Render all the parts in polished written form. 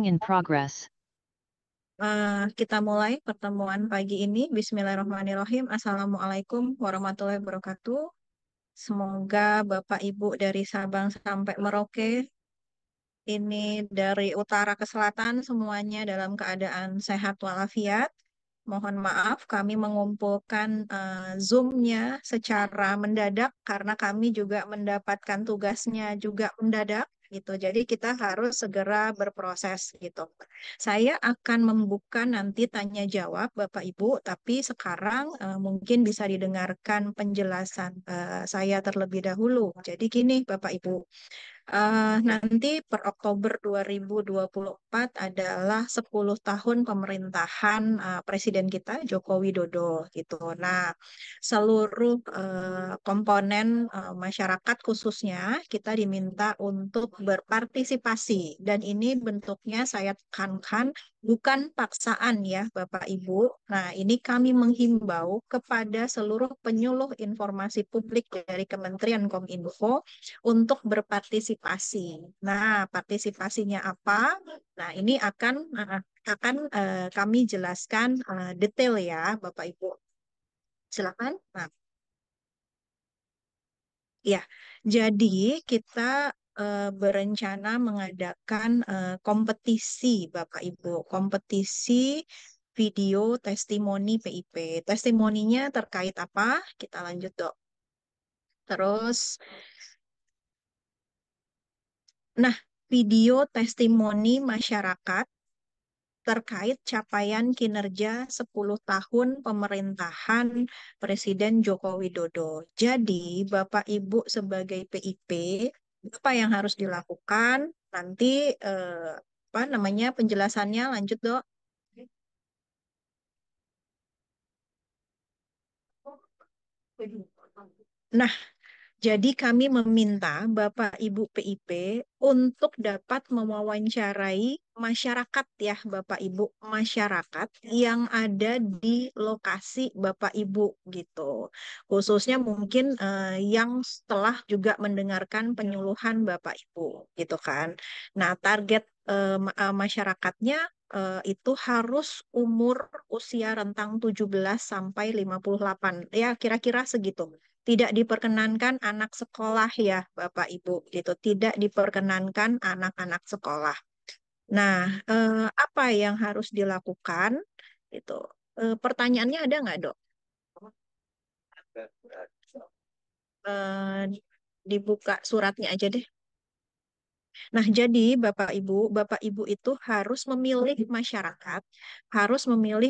Recording in progress. Kita mulai pertemuan pagi ini. Bismillahirrahmanirrahim. Assalamualaikum warahmatullahi wabarakatuh. Semoga Bapak Ibu dari Sabang sampai Merauke, ini dari utara ke selatan, semuanya dalam keadaan sehat walafiat. Mohon maaf, kami mengumpulkan Zoom-nya secara mendadak karena kami juga mendapatkan tugasnya juga mendadak gitu. Jadi kita harus segera berproses gitu. Saya akan membuka nanti tanya jawab Bapak Ibu, tapi sekarang mungkin bisa didengarkan penjelasan saya terlebih dahulu. Jadi gini Bapak Ibu. Nanti per Oktober 2024 adalah 10 tahun pemerintahan Presiden kita Joko Widodo gitu. Nah, seluruh komponen masyarakat khususnya kita diminta untuk berpartisipasi dan ini bentuknya saya tekankan bukan paksaan ya Bapak Ibu. Nah, ini kami menghimbau kepada seluruh penyuluh informasi publik dari Kementerian Kominfo untuk berpartisipasi. Nah, partisipasinya apa? Nah, ini akan kami jelaskan detail ya, Bapak Ibu. Silakan. Nah, ya. Jadi kita berencana mengadakan kompetisi, Bapak Ibu, kompetisi video testimoni PIP. Testimoninya terkait apa? Kita lanjut, Dok. Terus, nah, video testimoni masyarakat terkait capaian kinerja 10 tahun pemerintahan Presiden Joko Widodo. Jadi, Bapak Ibu sebagai PIP, apa yang harus dilakukan? Nanti apa namanya penjelasannya lanjut, Dok. Nah, jadi kami meminta Bapak Ibu PIP untuk dapat mewawancarai masyarakat ya Bapak Ibu, masyarakat yang ada di lokasi Bapak Ibu gitu. Khususnya mungkin yang setelah juga mendengarkan penyuluhan Bapak Ibu gitu kan. Nah, target masyarakatnya itu harus umur usia rentang 17 sampai 58. Ya, kira-kira segitu. Tidak diperkenankan anak sekolah ya, Bapak Ibu, gitu. Tidak diperkenankan anak-anak sekolah. Nah, apa yang harus dilakukan? Itu pertanyaannya ada nggak, Dok? Eh, dibuka suratnya aja deh. Nah, jadi Bapak Ibu itu harus memilih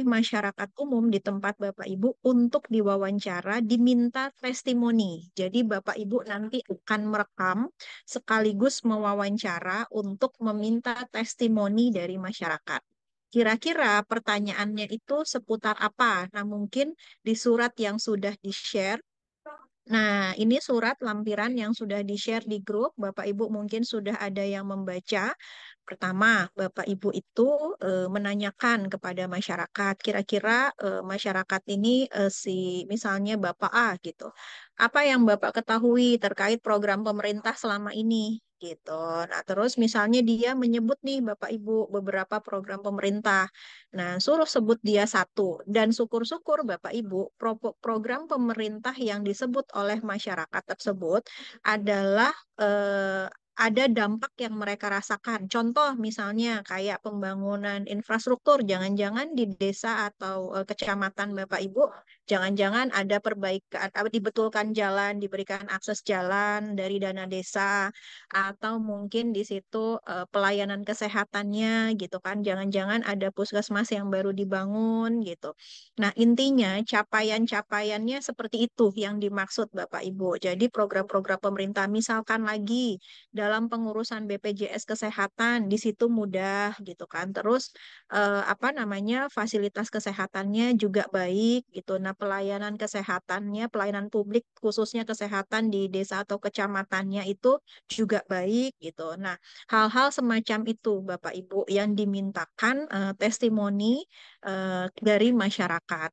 masyarakat umum di tempat Bapak Ibu untuk diwawancara, diminta testimoni. Jadi Bapak Ibu nanti akan merekam sekaligus mewawancara untuk meminta testimoni dari masyarakat. Kira-kira pertanyaannya itu seputar apa? Nah, mungkin di surat yang sudah di-share. Nah, ini surat lampiran yang sudah di-share di grup. Bapak Ibu mungkin sudah ada yang membaca. Pertama, Bapak Ibu itu menanyakan kepada masyarakat, kira-kira masyarakat ini misalnya Bapak A gitu. Apa yang Bapak ketahui terkait program pemerintah selama ini? Gitu. Nah, terus misalnya dia menyebut nih Bapak Ibu beberapa program pemerintah. Nah, suruh sebut dia satu. Dan syukur-syukur Bapak Ibu, program pemerintah yang disebut oleh masyarakat tersebut adalah ada dampak yang mereka rasakan. Contoh misalnya kayak pembangunan infrastruktur, jangan-jangan di desa atau kecamatan Bapak Ibu, jangan-jangan ada perbaikan, dibetulkan jalan, diberikan akses jalan dari dana desa, atau mungkin di situ pelayanan kesehatannya gitu kan, jangan-jangan ada puskesmas yang baru dibangun gitu. Nah, intinya capaian-capaiannya seperti itu yang dimaksud Bapak Ibu. Jadi program-program pemerintah misalkan lagi dalam pengurusan BPJS Kesehatan di situ mudah gitu kan. Terus apa namanya fasilitas kesehatannya juga baik gitu. Nah, pelayanan kesehatannya, pelayanan publik khususnya kesehatan di desa atau kecamatannya itu juga baik gitu. Nah, hal-hal semacam itu Bapak Ibu yang dimintakan testimoni dari masyarakat.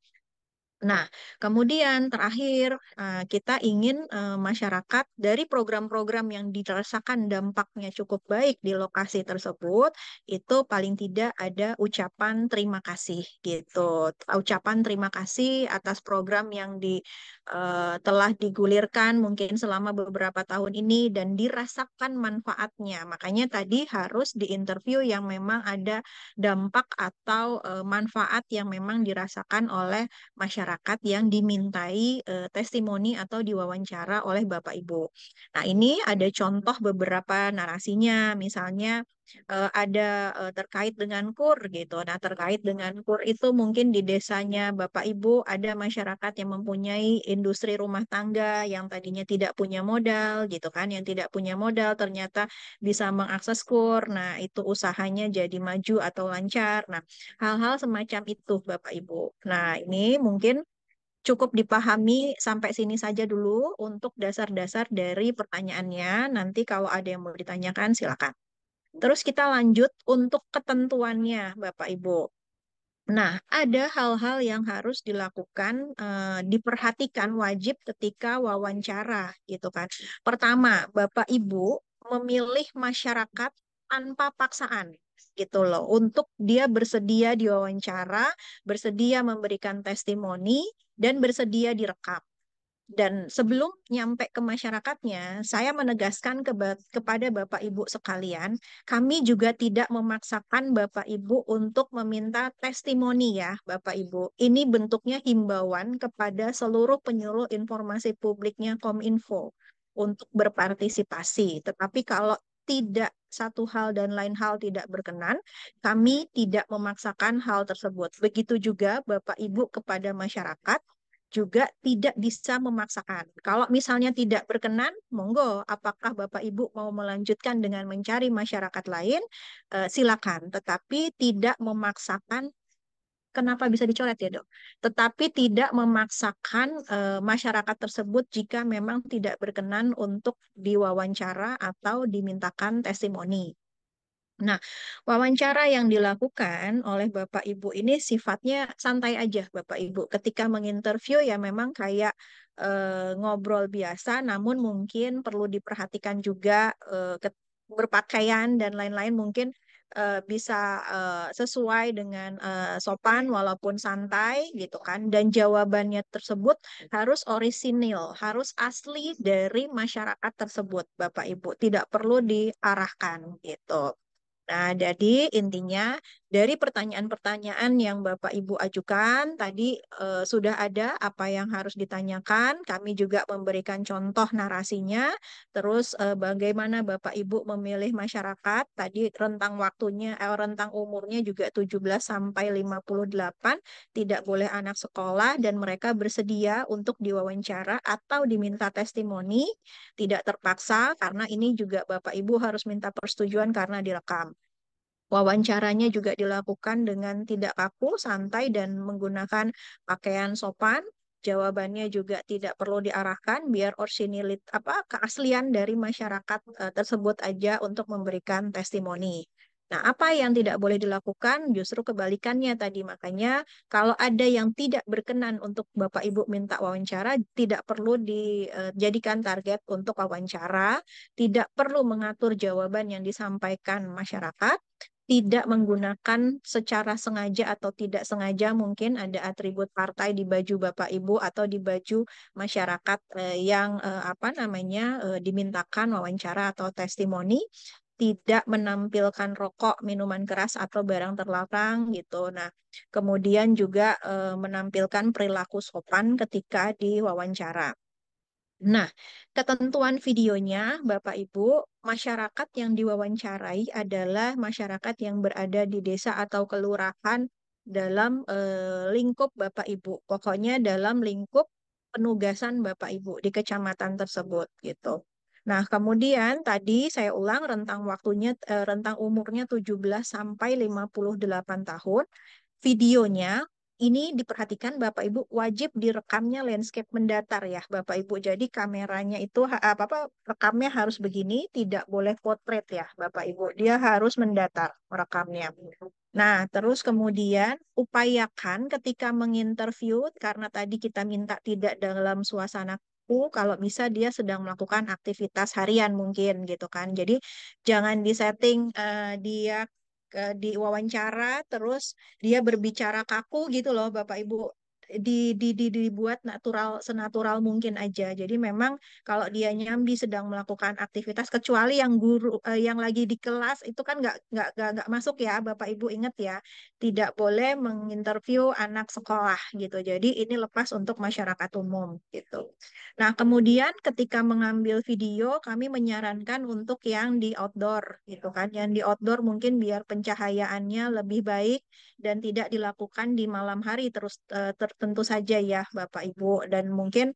Nah, kemudian terakhir kita ingin masyarakat dari program-program yang dirasakan dampaknya cukup baik di lokasi tersebut itu paling tidak ada ucapan terima kasih gitu. Ucapan terima kasih atas program yang telah digulirkan mungkin selama beberapa tahun ini dan dirasakan manfaatnya. Makanya tadi harus diinterview yang memang ada dampak atau manfaat yang memang dirasakan oleh masyarakat yang dimintai testimoni atau diwawancara oleh Bapak Ibu. Nah, ini ada contoh beberapa narasinya, misalnya ada terkait dengan KUR gitu. Nah, terkait dengan KUR itu mungkin di desanya Bapak Ibu ada masyarakat yang mempunyai industri rumah tangga yang tadinya tidak punya modal gitu kan, yang tidak punya modal ternyata bisa mengakses KUR. Nah, itu usahanya jadi maju atau lancar. Nah, hal-hal semacam itu Bapak Ibu. Nah, ini mungkin cukup dipahami sampai sini saja dulu untuk dasar-dasar dari pertanyaannya. Nanti kalau ada yang mau ditanyakan, silakan. Terus kita lanjut untuk ketentuannya, Bapak Ibu. Nah, ada hal-hal yang harus dilakukan, diperhatikan wajib ketika wawancara, gitu kan. Pertama, Bapak Ibu memilih masyarakat tanpa paksaan, gitu loh, untuk dia bersedia diwawancara, bersedia memberikan testimoni, dan bersedia direkam. Dan sebelum nyampe ke masyarakatnya, saya menegaskan kepada Bapak Ibu sekalian, kami juga tidak memaksakan Bapak Ibu untuk meminta testimoni ya, Bapak Ibu. Ini bentuknya himbauan kepada seluruh penyuluh informasi publiknya Kominfo untuk berpartisipasi. Tetapi kalau tidak satu hal dan lain hal tidak berkenan, kami tidak memaksakan hal tersebut. Begitu juga Bapak Ibu kepada masyarakat juga tidak bisa memaksakan. Kalau misalnya tidak berkenan, monggo, apakah Bapak Ibu mau melanjutkan dengan mencari masyarakat lain, silakan. Tetapi tidak memaksakan, kenapa bisa dicoret ya dok? Tetapi tidak memaksakan masyarakat tersebut jika memang tidak berkenan untuk diwawancara atau dimintakan testimoni. Nah, wawancara yang dilakukan oleh Bapak Ibu ini sifatnya santai aja, Bapak Ibu. Ketika menginterview ya memang kayak ngobrol biasa, namun mungkin perlu diperhatikan juga berpakaian dan lain-lain mungkin bisa sesuai dengan sopan walaupun santai gitu kan. Dan jawabannya tersebut harus orisinil, harus asli dari masyarakat tersebut, Bapak Ibu. Tidak perlu diarahkan gitu. Nah, jadi intinya dari pertanyaan-pertanyaan yang Bapak Ibu ajukan tadi sudah ada apa yang harus ditanyakan. Kami juga memberikan contoh narasinya. Terus bagaimana Bapak Ibu memilih masyarakat? Tadi rentang waktunya, rentang umurnya juga 17 sampai 58. Tidak boleh anak sekolah dan mereka bersedia untuk diwawancara atau diminta testimoni. Tidak terpaksa karena ini juga Bapak Ibu harus minta persetujuan karena direkam. Wawancaranya juga dilakukan dengan tidak kaku, santai, dan menggunakan pakaian sopan. Jawabannya juga tidak perlu diarahkan, biar originalit apa keaslian dari masyarakat tersebut aja untuk memberikan testimoni. Nah, apa yang tidak boleh dilakukan justru kebalikannya tadi. Makanya kalau ada yang tidak berkenan untuk Bapak Ibu minta wawancara, tidak perlu dijadikan target untuk wawancara, tidak perlu mengatur jawaban yang disampaikan masyarakat, tidak menggunakan secara sengaja atau tidak sengaja mungkin ada atribut partai di baju Bapak Ibu atau di baju masyarakat yang apa namanya dimintakan wawancara atau testimoni, tidak menampilkan rokok, minuman keras atau barang terlarang gitu. Nah, kemudian juga menampilkan perilaku sopan ketika diwawancara. Nah, ketentuan videonya, Bapak Ibu, masyarakat yang diwawancarai adalah masyarakat yang berada di desa atau kelurahan dalam lingkup Bapak Ibu. Pokoknya dalam lingkup penugasan Bapak Ibu di kecamatan tersebut gitu. Nah, kemudian tadi saya ulang rentang waktunya rentang umurnya 17 sampai 58 tahun. Videonya ini diperhatikan Bapak Ibu wajib direkamnya landscape mendatar ya Bapak Ibu. Jadi kameranya itu apa rekamnya harus begini, tidak boleh portrait ya Bapak Ibu. Dia harus mendatar merekamnya. Nah, terus kemudian upayakan ketika menginterview, karena tadi kita minta tidak dalam suasana kaku, kalau bisa dia sedang melakukan aktivitas harian mungkin gitu kan. Jadi jangan disetting dia di wawancara terus dia berbicara kaku gitu loh Bapak Ibu. Dibuat natural senatural mungkin aja. Jadi memang kalau dia nyambi sedang melakukan aktivitas, kecuali yang guru yang lagi di kelas itu kan nggak masuk ya, Bapak Ibu ingat ya, tidak boleh menginterview anak sekolah gitu. Jadi ini lepas untuk masyarakat umum gitu. Nah, kemudian ketika mengambil video, kami menyarankan untuk yang di outdoor gitu kan. Yang di outdoor mungkin biar pencahayaannya lebih baik dan tidak dilakukan di malam hari terus tertentu saja ya Bapak Ibu, dan mungkin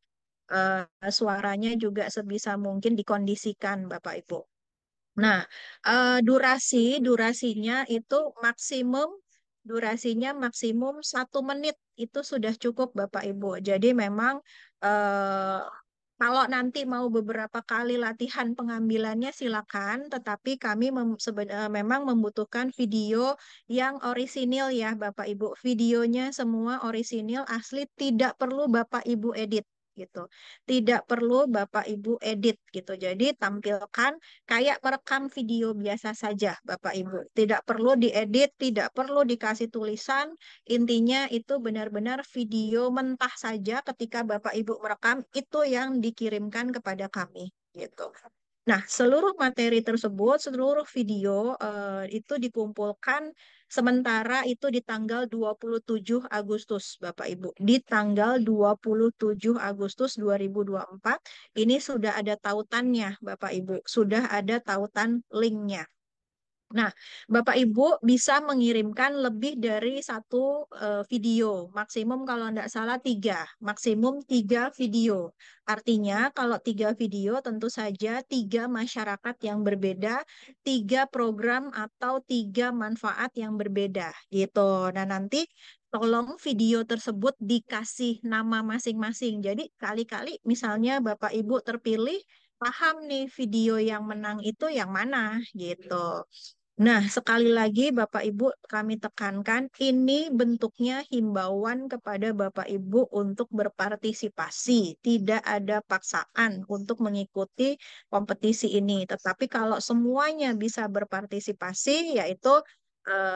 suaranya juga sebisa mungkin dikondisikan Bapak Ibu. Nah, durasinya itu maksimum durasinya maksimum 1 menit itu sudah cukup Bapak Ibu. Jadi memang eh, kalau nanti mau beberapa kali latihan pengambilannya silakan, tetapi kami memang membutuhkan video yang orisinil ya Bapak Ibu. Videonya semua orisinil asli, tidak perlu Bapak Ibu edit gitu. Tidak perlu Bapak Ibu edit gitu. Jadi tampilkan kayak merekam video biasa saja Bapak Ibu. Tidak perlu diedit, tidak perlu dikasih tulisan. Intinya itu benar-benar video mentah saja ketika Bapak Ibu merekam itu yang dikirimkan kepada kami gitu. Nah, seluruh materi tersebut, seluruh video itu dikumpulkan sementara itu di tanggal 27 Agustus, Bapak Ibu. Di tanggal 27 Agustus 2024, ini sudah ada tautannya, Bapak Ibu. Sudah ada tautan linknya. Nah, Bapak Ibu bisa mengirimkan lebih dari satu video, maksimum kalau tidak salah tiga, maksimum 3 video. Artinya kalau 3 video tentu saja 3 masyarakat yang berbeda, 3 program atau 3 manfaat yang berbeda gitu. Nah, nanti tolong video tersebut dikasih nama masing-masing. Jadi kali-kali misalnya Bapak Ibu terpilih, paham nih video yang menang itu yang mana gitu. Nah, sekali lagi Bapak Ibu kami tekankan ini bentuknya himbauan kepada Bapak Ibu untuk berpartisipasi. Tidak ada paksaan untuk mengikuti kompetisi ini. Tetapi kalau semuanya bisa berpartisipasi, yaitu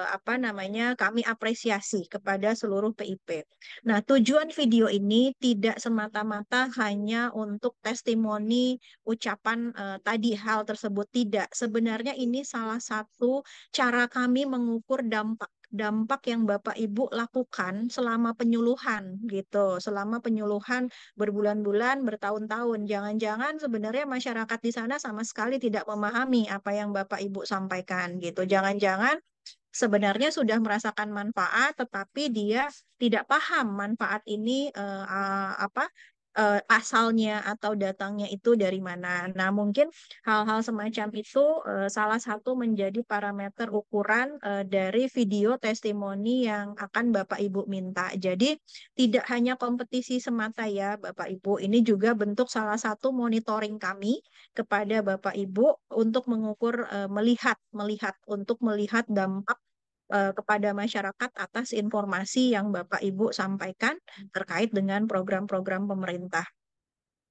apa namanya, kami apresiasi kepada seluruh PIP. Nah, tujuan video ini tidak semata-mata hanya untuk testimoni ucapan tadi hal tersebut, tidak. Sebenarnya ini salah satu cara kami mengukur dampak yang Bapak Ibu lakukan selama penyuluhan gitu, selama penyuluhan berbulan-bulan, bertahun-tahun. Jangan-jangan sebenarnya masyarakat di sana sama sekali tidak memahami apa yang Bapak Ibu sampaikan gitu. Jangan-jangan sebenarnya sudah merasakan manfaat, tetapi dia tidak paham manfaat ini apa asalnya atau datangnya itu dari mana. Nah, mungkin hal-hal semacam itu salah satu menjadi parameter ukuran dari video testimoni yang akan Bapak Ibu minta. Jadi tidak hanya kompetisi semata ya Bapak Ibu, ini juga bentuk salah satu monitoring kami kepada Bapak Ibu untuk mengukur melihat untuk melihat dampak kepada masyarakat atas informasi yang Bapak Ibu sampaikan terkait dengan program-program pemerintah.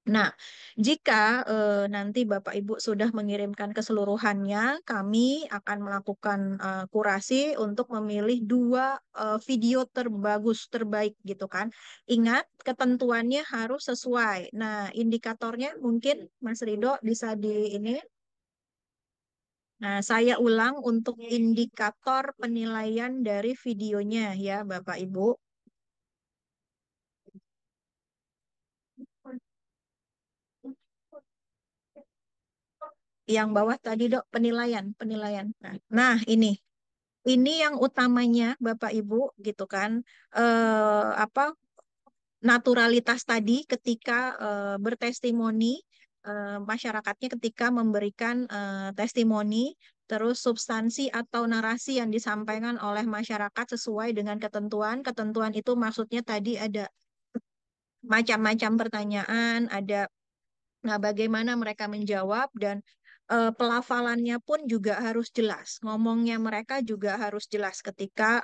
Nah, jika nanti Bapak Ibu sudah mengirimkan keseluruhannya, kami akan melakukan kurasi untuk memilih 2 video terbagus, terbaik gitu kan. Ingat, ketentuannya harus sesuai. Nah, indikatornya mungkin Mas Rido bisa di ini. Nah, saya ulang untuk indikator penilaian dari videonya ya, Bapak Ibu. Yang bawah tadi, Dok, penilaian, penilaian. Nah, ini yang utamanya, Bapak Ibu, gitu kan. Apa naturalitas tadi ketika bertestimoni, masyarakatnya ketika memberikan testimoni, terus substansi atau narasi yang disampaikan oleh masyarakat sesuai dengan ketentuan. Ketentuan itu maksudnya tadi ada macam-macam pertanyaan, ada bagaimana mereka menjawab, dan pelafalannya pun juga harus jelas. Ngomongnya mereka juga harus jelas ketika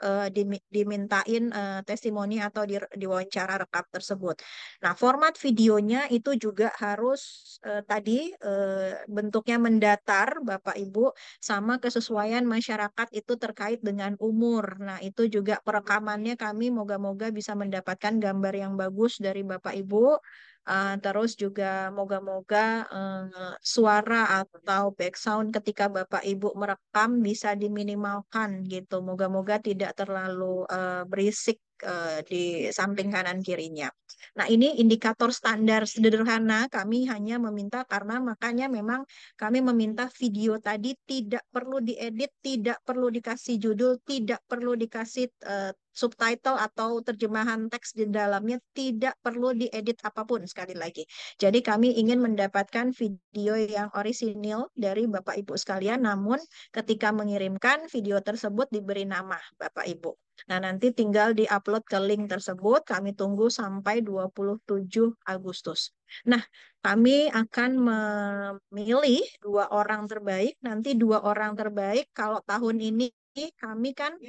dimintain testimoni atau diwawancara rekap tersebut. Nah, format videonya itu juga harus tadi bentuknya mendatar, Bapak Ibu, sama kesesuaian masyarakat itu terkait dengan umur. Nah, itu juga perekamannya kami moga-moga bisa mendapatkan gambar yang bagus dari Bapak Ibu. Terus juga moga-moga suara atau background ketika Bapak Ibu merekam bisa diminimalkan gitu. Moga-moga tidak terlalu berisik di samping kanan kirinya. Nah, ini indikator standar sederhana. Kami hanya meminta karena makanya memang kami meminta video tadi tidak perlu diedit, tidak perlu dikasih judul, tidak perlu dikasih subtitle atau terjemahan teks di dalamnya, tidak perlu diedit apapun sekali lagi. Jadi kami ingin mendapatkan video yang orisinil dari Bapak Ibu sekalian, namun ketika mengirimkan video tersebut diberi nama Bapak Ibu. Nah, nanti tinggal diupload ke link tersebut, kami tunggu sampai 27 Agustus. Nah, kami akan memilih dua orang terbaik. Nanti dua orang terbaik, kalau tahun ini kami kan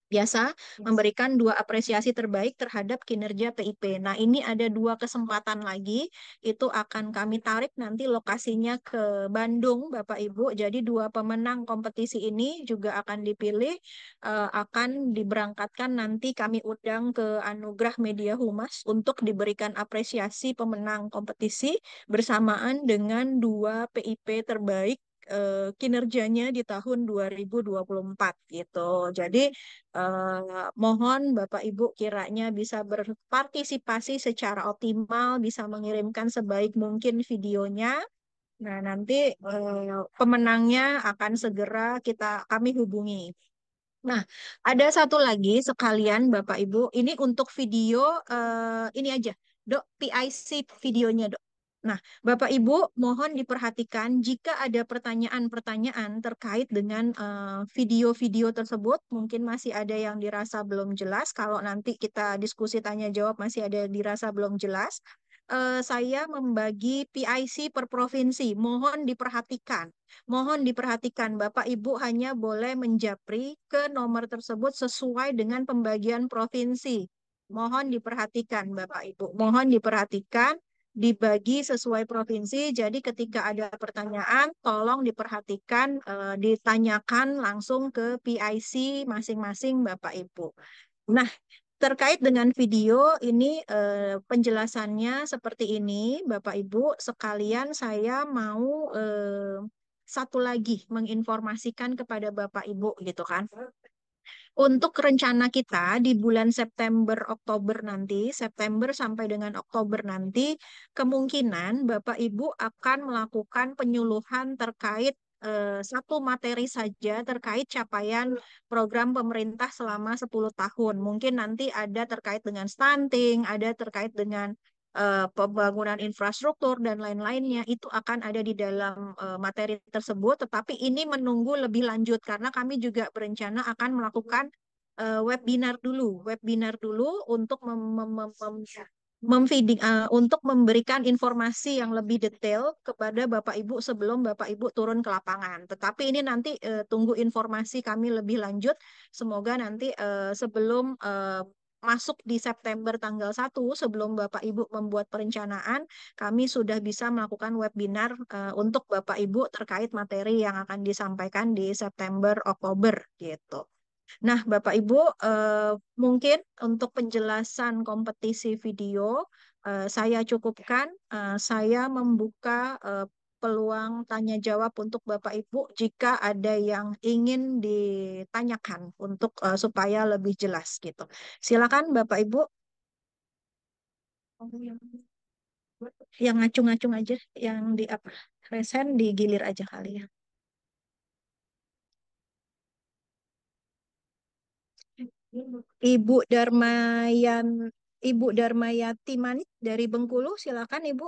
biasa memberikan dua apresiasi terbaik terhadap kinerja PIP. Nah, ini ada dua kesempatan lagi, itu akan kami tarik nanti lokasinya ke Bandung, Bapak Ibu. Jadi dua pemenang kompetisi ini juga akan dipilih, akan diberangkatkan nanti kami undang ke Anugerah Media Humas untuk diberikan apresiasi pemenang kompetisi bersamaan dengan dua PIP terbaik kinerjanya di tahun 2024 gitu. Jadi mohon Bapak Ibu kiranya bisa berpartisipasi secara optimal, bisa mengirimkan sebaik mungkin videonya. Nah, nanti pemenangnya akan segera kami hubungi. Nah, ada satu lagi sekalian Bapak Ibu, ini untuk video ini aja, Dok, PIC videonya, Dok. Nah, Bapak Ibu mohon diperhatikan jika ada pertanyaan-pertanyaan terkait dengan video-video tersebut, mungkin masih ada yang dirasa belum jelas. Kalau nanti kita diskusi tanya jawab masih ada dirasa belum jelas, saya membagi PIC per provinsi. Mohon diperhatikan. Mohon diperhatikan, Bapak Ibu hanya boleh menjapri ke nomor tersebut sesuai dengan pembagian provinsi. Mohon diperhatikan, Bapak Ibu. Mohon diperhatikan, dibagi sesuai provinsi. Jadi ketika ada pertanyaan, tolong diperhatikan, ditanyakan langsung ke PIC masing-masing Bapak Ibu. Nah, terkait dengan video ini penjelasannya seperti ini, Bapak Ibu sekalian, saya mau satu lagi menginformasikan kepada Bapak Ibu gitu kan. Untuk rencana kita di bulan September Oktober nanti, September sampai dengan Oktober nanti, kemungkinan Bapak Ibu akan melakukan penyuluhan terkait satu materi saja terkait capaian program pemerintah selama 10 tahun. Mungkin nanti ada terkait dengan stunting, ada terkait dengan pembangunan infrastruktur dan lain-lainnya, itu akan ada di dalam materi tersebut. Tetapi ini menunggu lebih lanjut karena kami juga berencana akan melakukan webinar dulu untuk untuk memberikan informasi yang lebih detail kepada Bapak Ibu sebelum Bapak Ibu turun ke lapangan. Tetapi ini nanti tunggu informasi kami lebih lanjut. Semoga nanti sebelum masuk di September tanggal 1, sebelum Bapak Ibu membuat perencanaan, kami sudah bisa melakukan webinar untuk Bapak Ibu terkait materi yang akan disampaikan di September Oktober gitu. Nah, Bapak Ibu, mungkin untuk penjelasan kompetisi video saya cukupkan. Saya membuka peluang tanya jawab untuk Bapak Ibu jika ada yang ingin ditanyakan untuk supaya lebih jelas gitu. Silakan Bapak Ibu. Yang ngacung-ngacung aja, yang di apa? Resen digilir aja kali ya. Ibu Darmayan, Ibu Darmayati Manik dari Bengkulu, silakan Ibu.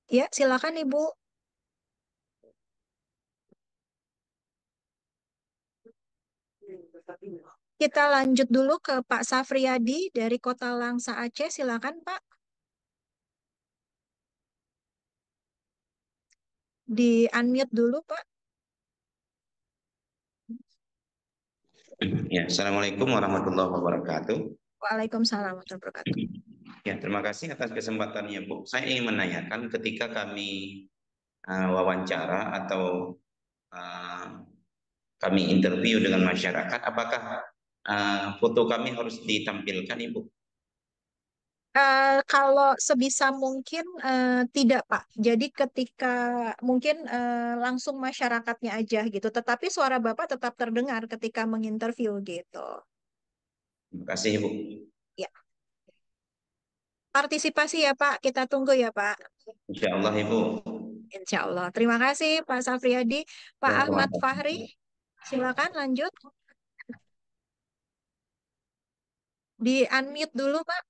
Ya, silakan Ibu. Kita lanjut dulu ke Pak Safriyadi dari Kota Langsa Aceh. Silakan Pak. Di unmute dulu Pak. Ya, Assalamualaikum warahmatullahi wabarakatuh. Waalaikumsalam warahmatullahi wabarakatuh. Ya, terima kasih atas kesempatannya, Bu. Saya ingin menanyakan ketika kami wawancara atau uh, kami interview dengan masyarakat, apakah foto kami harus ditampilkan, Ibu? Kalau sebisa mungkin tidak Pak. Jadi ketika mungkin langsung masyarakatnya aja gitu. Tetapi suara Bapak tetap terdengar ketika menginterview gitu. Terima kasih, Ibu. Ya, partisipasi ya Pak. Kita tunggu ya Pak. Insya Allah, Ibu. Insya Allah. Terima kasih Pak Safriyadi. Pak Ya, terima Ahmad Fahri, kasih. silakan lanjut. Di unmute dulu Pak.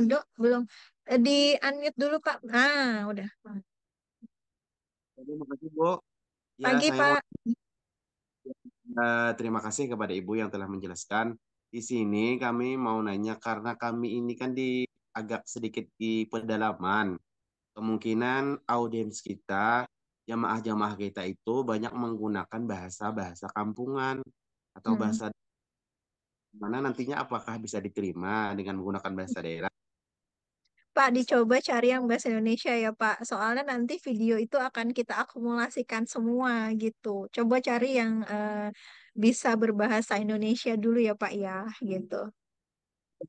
Dok, belum. Di unmute dulu Pak. Ah, udah. Terima kasih, Bu. Ya, Pagi saya mau Pak. terima kasih kepada Ibu yang telah menjelaskan. Di sini kami mau nanya karena kami ini kan agak sedikit di pedalaman. Kemungkinan audiens kita, jamaah-jamaah kita itu banyak menggunakan bahasa-bahasa kampungan atau Hmm. bahasa mana nantinya apakah bisa diterima dengan menggunakan bahasa daerah. Pak, dicoba cari yang bahasa Indonesia ya, Pak. Soalnya nanti video itu akan kita akumulasikan semua gitu. Coba cari yang bisa berbahasa Indonesia dulu ya, Pak ya, gitu.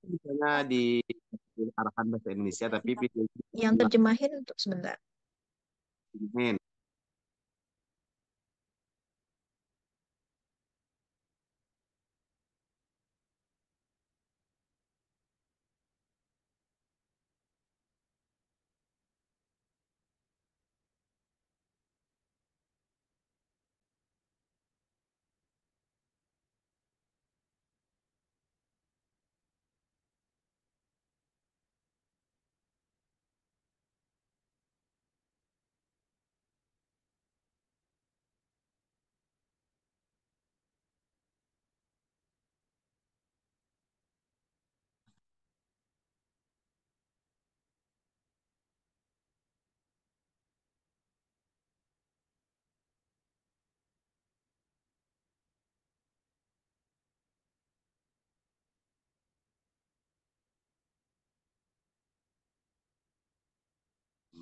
Misalnya diarahkan bahasa Indonesia tapi videonya Yang terjemahin untuk sebentar. dipindahin.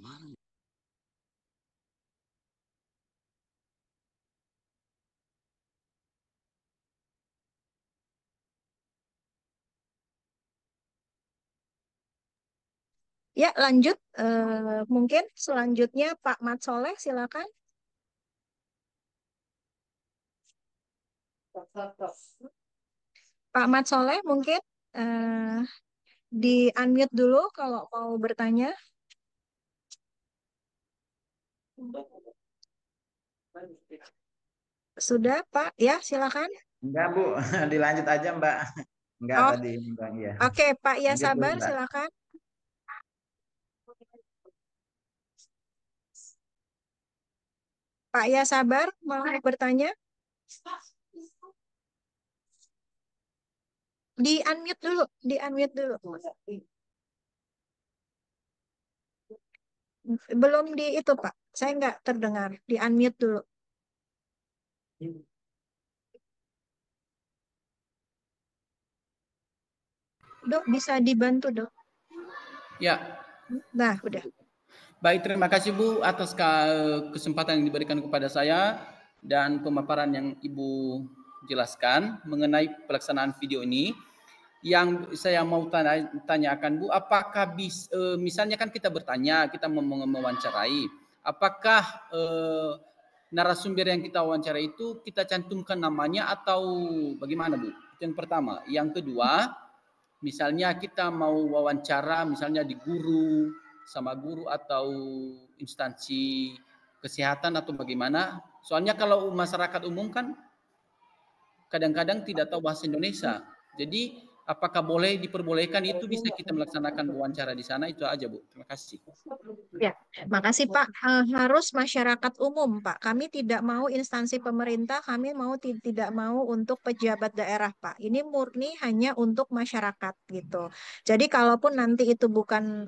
Mana? Ya, lanjut. Mungkin selanjutnya Pak Mat Soleh, silakan. Pak Mat Soleh, mungkin eh, di unmute dulu kalau mau bertanya. Sudah, Pak? Ya, silakan. Enggak, Bu. Dilanjut aja, Mbak. Enggak Oh, tadi, Mbak. Iya. oke, Pak Ya Lanjut dulu, Sabar, Mbak. silakan. Pak Ya Sabar, mau bertanya? Di unmute dulu, di unmute dulu. Belum di itu, Pak. Saya nggak terdengar. Di unmute dulu. Dok, bisa dibantu, Dok? Ya, Nah, udah. baik, terima kasih Bu atas kesempatan yang diberikan kepada saya dan pemaparan yang Ibu jelaskan mengenai pelaksanaan video ini. Yang saya mau tanyakan Bu, apakah misalnya kan kita bertanya, kita mewawancarai, apakah narasumber yang kita wawancarai itu kita cantumkan namanya atau bagaimana Bu? Itu yang pertama. Yang kedua, misalnya kita mau wawancara misalnya di guru sama guru atau instansi kesehatan atau bagaimana. Soalnya kalau masyarakat umum kan kadang-kadang tidak tahu bahasa Indonesia. Jadi apakah boleh diperbolehkan itu bisa kita melaksanakan wawancara di sana, itu aja Bu. Terima kasih. Ya, makasih Pak. Harus masyarakat umum Pak. Kami tidak mau instansi pemerintah, kami tidak mau untuk pejabat daerah Pak. Ini murni hanya untuk masyarakat gitu. Jadi kalaupun nanti itu bukan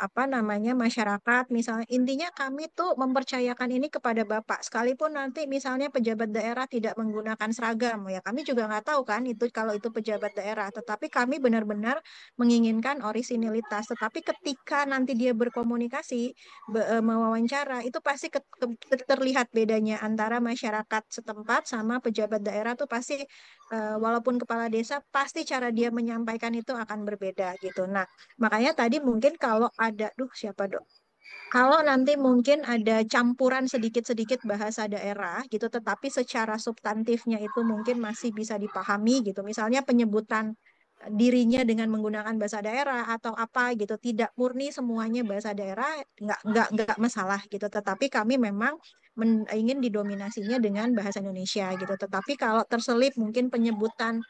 apa namanya masyarakat, misalnya intinya kami tuh mempercayakan ini kepada Bapak. Sekalipun nanti misalnya pejabat daerah tidak menggunakan seragam, ya kami juga nggak tahu kan itu kalau itu pejabat daerah. Tetapi kami benar-benar menginginkan orisinilitas. Tetapi ketika nanti dia berkomunikasi, mewawancara, itu pasti terlihat bedanya antara masyarakat setempat sama pejabat daerah tuh pasti walaupun kepala desa pasti cara dia menyampaikan itu akan berbeda gitu. Nah, makanya tadi mungkin kalau ada, siapa dok? Kalau nanti mungkin ada campuran sedikit-sedikit bahasa daerah gitu, tetapi secara substantifnya itu mungkin masih bisa dipahami gitu. Misalnya penyebutan dirinya dengan menggunakan bahasa daerah atau apa gitu, tidak murni semuanya bahasa daerah, nggak masalah gitu. Tetapi kami memang ingin didominasinya dengan bahasa Indonesia gitu. Tetapi kalau terselip mungkin penyebutan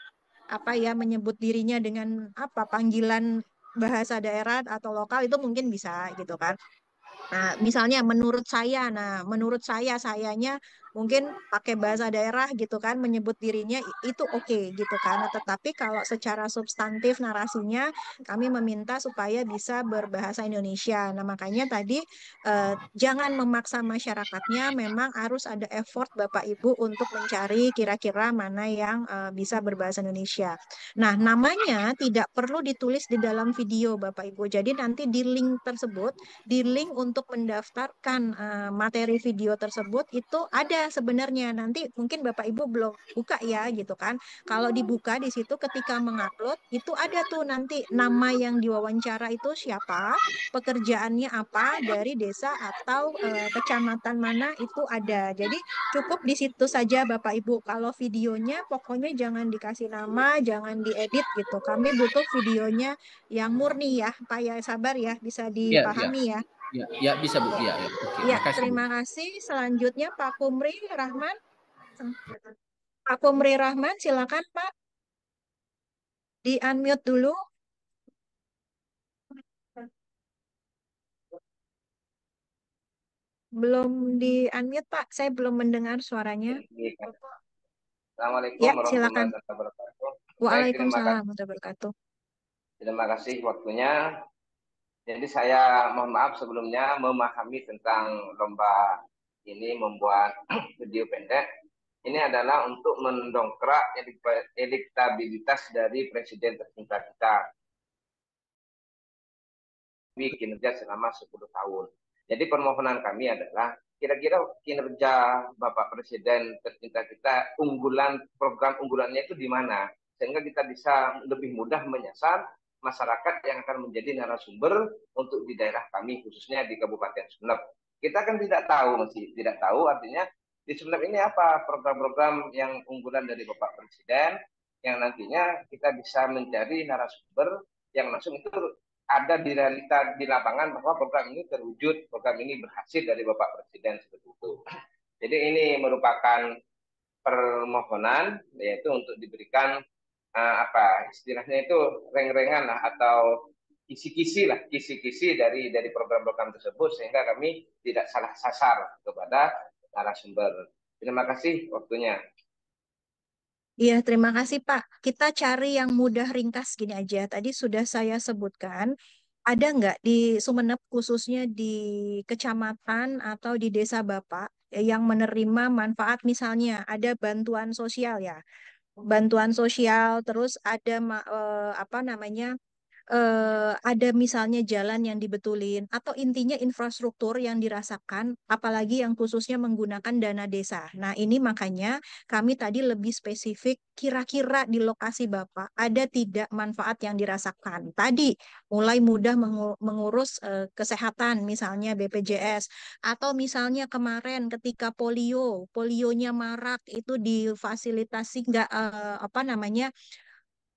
apa ya, menyebut dirinya dengan apa panggilan bahasa daerah atau lokal itu mungkin bisa gitu kan. Nah, misalnya menurut sayanya mungkin pakai bahasa daerah gitu kan, menyebut dirinya itu oke gitu kan. Nah, tetapi kalau secara substantif narasinya, kami meminta supaya bisa berbahasa Indonesia. Nah, makanya tadi jangan memaksa masyarakatnya, memang harus ada effort Bapak Ibu untuk mencari kira-kira mana yang bisa berbahasa Indonesia. Nah, namanya tidak perlu ditulis di dalam video Bapak Ibu. Jadi nanti di link untuk mendaftarkan materi video tersebut itu ada sebenarnya. Nanti mungkin Bapak Ibu belum buka ya gitu kan. Kalau dibuka di situ ketika mengupload itu ada tuh nanti nama yang diwawancara itu siapa, pekerjaannya apa, dari desa atau kecamatan mana itu ada. Jadi cukup di situ saja Bapak Ibu. Kalau videonya pokoknya jangan dikasih nama, jangan diedit gitu. Kami butuh videonya yang murni ya, Pak ya, sabar ya, bisa Ya, ya, dipahami ya. ya bisa Bu. Oke. Ya, ya. Oke, Ya, makasih Bu. terima kasih. Selanjutnya Pak Kumri Rahman. Pak Kumri Rahman, silakan Pak. Di unmute dulu. Belum di unmute Pak, saya belum mendengar suaranya. Assalamualaikum Ya, silakan. warahmatullahi wabarakatuh. Baik, Waalaikumsalam warahmatullahi wabarakatuh. terima kasih waktunya. Jadi saya mohon maaf sebelumnya memahami tentang lomba ini membuat video pendek. Ini adalah untuk mendongkrak elektabilitas dari presiden tercinta kita. Kinerja selama 10 tahun. Jadi permohonan kami adalah kira-kira kinerja Bapak Presiden tercinta kita program unggulannya itu di mana sehingga kita bisa lebih mudah menyasar masyarakat yang akan menjadi narasumber untuk di daerah kami khususnya di Kabupaten Sumeneb. Kita kan masih tidak tahu artinya di Sumeneb ini apa program-program yang unggulan dari Bapak Presiden yang nantinya kita bisa mencari narasumber yang langsung itu ada di realita di lapangan bahwa program ini terwujud, program ini berhasil dari Bapak Presiden seperti itu. Jadi ini merupakan permohonan yaitu untuk diberikan istilahnya itu reng-rengan lah atau kisi-kisi dari program-program tersebut sehingga kami tidak salah sasar kepada narasumber. Terima kasih waktunya. Iya, terima kasih Pak. Kita cari yang mudah ringkas gini aja. Tadi sudah saya sebutkan, ada nggak di Sumeneb khususnya di kecamatan atau di desa Bapak yang menerima manfaat misalnya ada bantuan sosial ya. Bantuan sosial, terus ada apa namanya? Ada misalnya jalan yang dibetulin atau intinya infrastruktur yang dirasakan apalagi yang khususnya menggunakan dana desa. Nah, ini makanya kami tadi lebih spesifik kira-kira di lokasi Bapak ada tidak manfaat yang dirasakan. Tadi mulai mudah mengurus kesehatan misalnya BPJS atau misalnya kemarin ketika polionya marak itu difasilitasi nggak apa namanya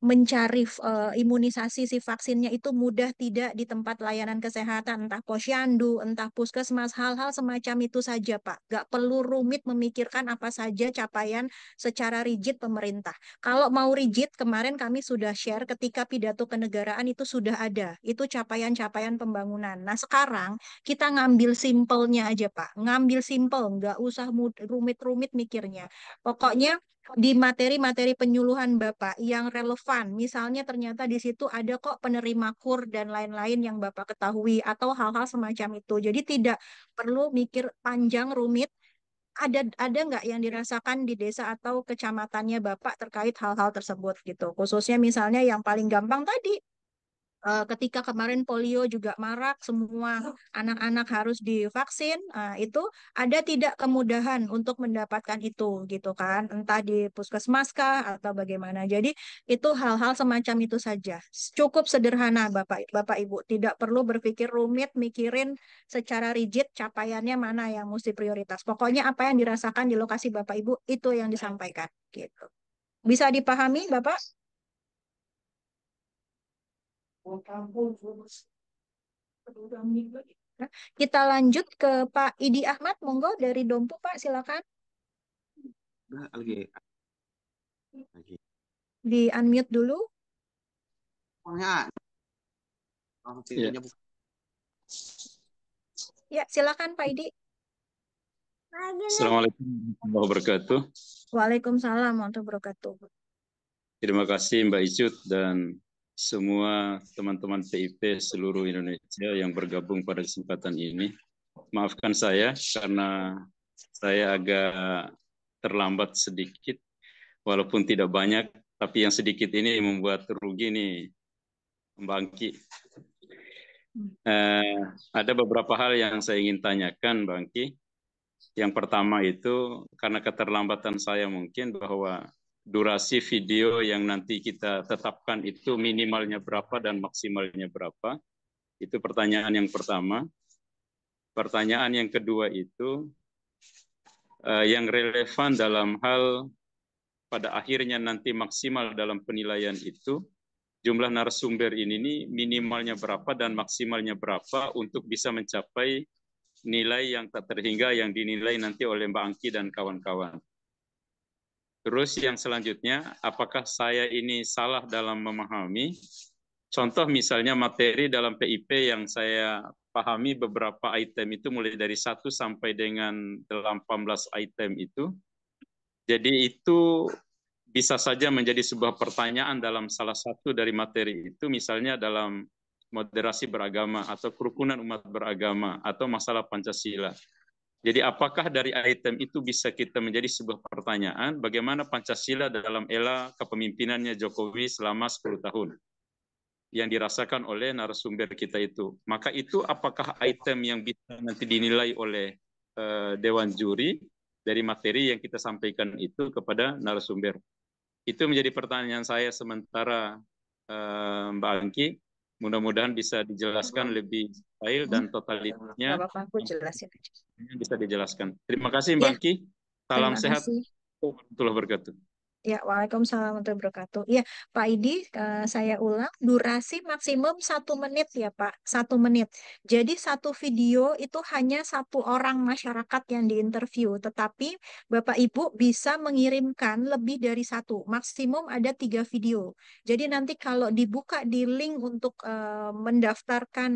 mencari imunisasi si vaksinnya itu mudah tidak di tempat layanan kesehatan, entah posyandu, entah puskesmas, hal-hal semacam itu saja, Pak. Nggak perlu rumit memikirkan apa saja capaian secara rigid pemerintah. Kalau mau rigid, kemarin kami sudah share ketika pidato kenegaraan itu sudah ada. Itu capaian-capaian pembangunan. Nah, sekarang kita ngambil simpelnya aja, Pak. Ngambil simpel, nggak usah rumit-rumit mikirnya. Pokoknya di materi-materi penyuluhan Bapak yang relevan. Misalnya ternyata di situ ada kok penerima KUR dan lain-lain yang Bapak ketahui atau hal-hal semacam itu. Jadi tidak perlu mikir panjang rumit. Ada nggak yang dirasakan di desa atau kecamatannya Bapak terkait hal-hal tersebut gitu. Khususnya misalnya yang paling gampang tadi ketika kemarin polio juga marak, semua anak-anak harus divaksin, itu ada tidak kemudahan untuk mendapatkan itu, gitu kan? Entah di puskesmas kah atau bagaimana. Jadi itu hal-hal semacam itu saja. Cukup sederhana, Bapak Ibu. Tidak perlu berpikir rumit, mikirin secara rigid capaiannya mana yang mesti prioritas. Pokoknya apa yang dirasakan di lokasi Bapak Ibu itu yang disampaikan, gitu. Bisa dipahami, Bapak? Kita lanjut ke Pak Idi Ahmad, monggo dari Dompu, Pak, silakan. Lagi. Di unmute dulu. Ya, silakan Pak Idi. Assalamualaikum warahmatullahi wabarakatuh. Waalaikumsalam warahmatullahi wabarakatuh. Terima kasih Mbak Icut dan semua teman-teman PIP seluruh Indonesia yang bergabung pada kesempatan ini. Maafkan saya karena saya agak terlambat sedikit, walaupun tidak banyak, tapi yang sedikit ini membuat rugi nih Mbak Angki. Ada beberapa hal yang saya ingin tanyakan Mbak Angki. Yang pertama itu karena keterlambatan saya mungkin bahwa durasi video yang nanti kita tetapkan itu minimalnya berapa dan maksimalnya berapa. Itu pertanyaan yang pertama. Pertanyaan yang kedua itu yang relevan dalam hal pada akhirnya nanti maksimal dalam penilaian itu jumlah narasumber ini minimalnya berapa dan maksimalnya berapa untuk bisa mencapai nilai yang tak terhingga yang dinilai nanti oleh Mbak Angki dan kawan-kawan. Terus yang selanjutnya, apakah saya ini salah dalam memahami? Contoh misalnya materi dalam PIP yang saya pahami beberapa item itu mulai dari 1 sampai dengan 18 item itu. Jadi itu bisa saja menjadi sebuah pertanyaan dalam salah satu dari materi itu, misalnya dalam moderasi beragama atau kerukunan umat beragama atau masalah Pancasila. Jadi apakah dari item itu bisa kita menjadi sebuah pertanyaan bagaimana Pancasila dalam era kepemimpinannya Jokowi selama 10 tahun yang dirasakan oleh narasumber kita itu. Maka itu apakah item yang bisa nanti dinilai oleh Dewan Juri dari materi yang kita sampaikan itu kepada narasumber. Itu menjadi pertanyaan saya sementara Mbak Angki. Mudah-mudahan bisa dijelaskan lebih detail dan totalitasnya bisa dijelaskan. Terima kasih Mbak Angki. Salam sehat. Warahmatullahi wabarakatuh. Ya, waalaikumsalam warahmatullahi wabarakatuh. Ya, Pak Idi, saya ulang, durasi maksimum 1 menit ya Pak, 1 menit. Jadi satu video itu hanya 1 orang masyarakat yang diinterview, tetapi Bapak Ibu bisa mengirimkan lebih dari 1, maksimum ada 3 video. Jadi nanti kalau dibuka di link untuk mendaftarkan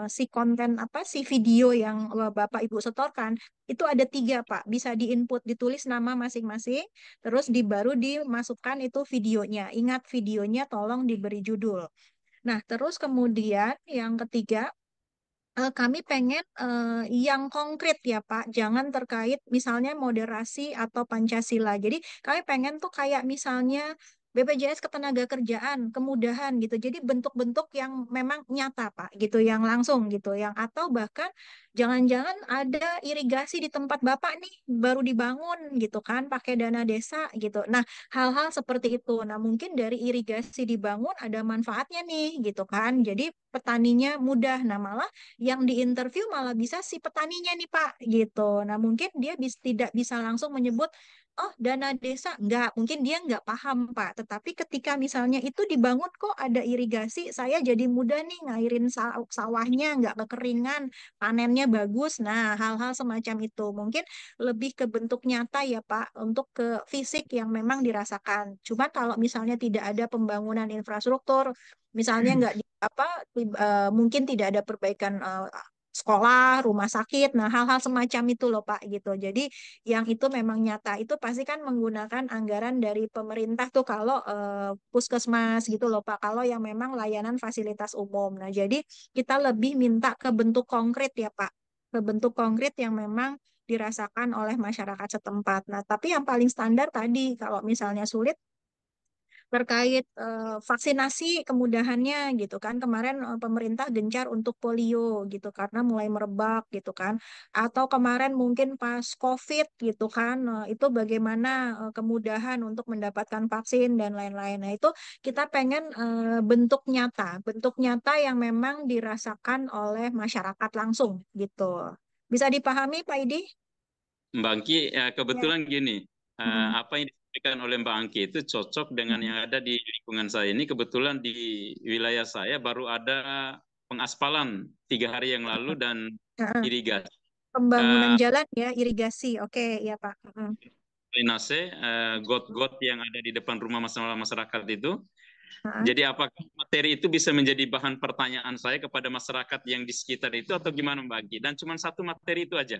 si konten si video yang Bapak Ibu setorkan, itu ada 3 Pak, bisa diinput, ditulis nama masing-masing, terus baru dimasukkan itu videonya. Ingat videonya tolong diberi judul. Nah, terus kemudian yang ketiga, kami pengen yang konkret ya Pak, jangan terkait misalnya moderasi atau Pancasila. Jadi kami pengen tuh kayak misalnya BPJS Ketenagakerjaan, kemudahan gitu. Jadi bentuk-bentuk yang memang nyata Pak, gitu, yang langsung gitu, yang atau bahkan jangan-jangan ada irigasi di tempat Bapak nih baru dibangun gitu kan, pakai dana desa gitu. Nah, hal-hal seperti itu. Nah, mungkin dari irigasi dibangun ada manfaatnya nih gitu kan. Jadi petaninya mudah. Nah, malah yang diinterview malah bisa si petaninya nih Pak gitu. Nah, mungkin dia tidak bisa langsung menyebut oh dana desa, nggak, mungkin dia nggak paham Pak. Tetapi ketika misalnya itu dibangun kok ada irigasi, saya jadi mudah nih ngairin sawahnya, nggak kekeringan, panennya bagus. Nah, hal-hal semacam itu mungkin lebih ke bentuk nyata ya Pak, untuk ke fisik yang memang dirasakan. Cuma kalau misalnya tidak ada pembangunan infrastruktur, misalnya nggak mungkin tidak ada perbaikan sekolah, rumah sakit, nah hal-hal semacam itu loh Pak gitu. Jadi yang itu memang nyata itu pasti kan menggunakan anggaran dari pemerintah tuh kalau puskesmas gitu loh Pak. Kalau yang memang layanan fasilitas umum. Nah jadi kita lebih minta ke bentuk konkret ya Pak, ke bentuk konkret yang memang dirasakan oleh masyarakat setempat. Nah, tapi yang paling standar tadi, kalau misalnya sulit terkait vaksinasi kemudahannya gitu kan. Kemarin pemerintah gencar untuk polio gitu karena mulai merebak gitu kan. Atau kemarin mungkin pas COVID gitu kan, itu bagaimana kemudahan untuk mendapatkan vaksin dan lain-lain. Nah, itu kita pengen bentuk nyata yang memang dirasakan oleh masyarakat langsung gitu. Bisa dipahami Pak Idi? Mbak Angki, Ya. kebetulan gini, Hmm. apa yang disampaikan oleh Mbak Angki itu cocok dengan yang ada di lingkungan saya. Ini kebetulan di wilayah saya baru ada pengaspalan 3 hari yang lalu dan Heeh. irigasi. Pembangunan jalan ya, irigasi. Oke, ya Pak. Drainase, got-got yang ada di depan rumah masyarakat itu. Heeh. Jadi apakah materi itu bisa menjadi bahan pertanyaan saya kepada masyarakat yang di sekitar itu atau gimana Mbak Angki? Dan cuma satu materi itu aja.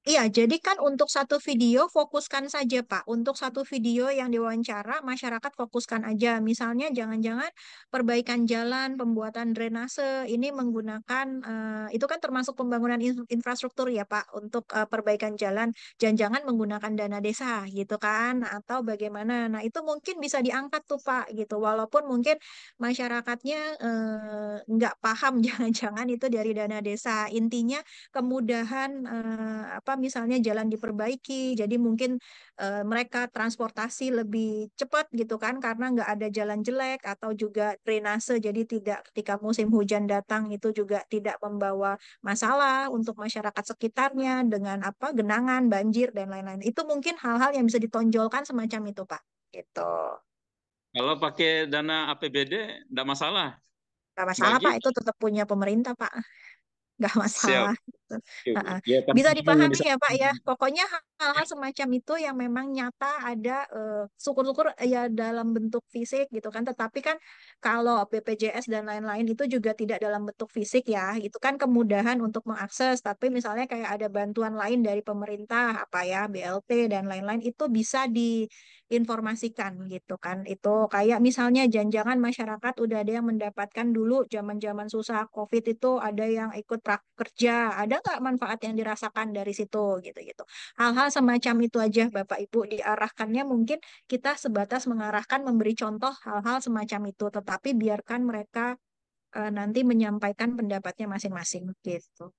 Iya, jadi kan untuk satu video fokuskan saja Pak. Untuk satu video yang diwawancara, masyarakat fokuskan aja. Misalnya jangan-jangan perbaikan jalan, pembuatan drainase, ini menggunakan, itu kan termasuk pembangunan infrastruktur ya Pak, untuk perbaikan jalan. Jangan-jangan menggunakan dana desa gitu kan, atau bagaimana. Nah itu mungkin bisa diangkat tuh Pak gitu. Walaupun mungkin masyarakatnya nggak paham jangan-jangan itu dari dana desa. Intinya kemudahan misalnya jalan diperbaiki, jadi mungkin mereka transportasi lebih cepat gitu kan karena nggak ada jalan jelek atau juga drainase, jadi tidak ketika musim hujan datang itu juga tidak membawa masalah untuk masyarakat sekitarnya dengan genangan, banjir dan lain-lain. Itu mungkin hal-hal yang bisa ditonjolkan semacam itu Pak. Gitu. Kalau pakai dana APBD, tidak masalah. Nggak masalah Bagi Pak, itu tetap punya pemerintah Pak. Nggak siap. masalah gitu. Ya, kan Bisa yang dipahami ya Pak ya. Pokoknya hal-hal semacam itu yang memang nyata ada, syukur-syukur ya dalam bentuk fisik gitu kan. Tetapi kan kalau BPJS dan lain-lain itu juga tidak dalam bentuk fisik ya. Itu kan kemudahan untuk mengakses. Tapi misalnya kayak ada bantuan lain dari pemerintah apa ya, BLT dan lain-lain itu bisa diinformasikan gitu kan. Itu kayak misalnya jangan-jangan masyarakat udah ada yang mendapatkan dulu zaman-zaman susah COVID itu ada yang ikut kerja, ada nggak manfaat yang dirasakan dari situ gitu-gitu. Hal-hal semacam itu aja Bapak Ibu diarahkannya, mungkin kita sebatas mengarahkan memberi contoh hal-hal semacam itu, tetapi biarkan mereka nanti menyampaikan pendapatnya masing-masing gitu.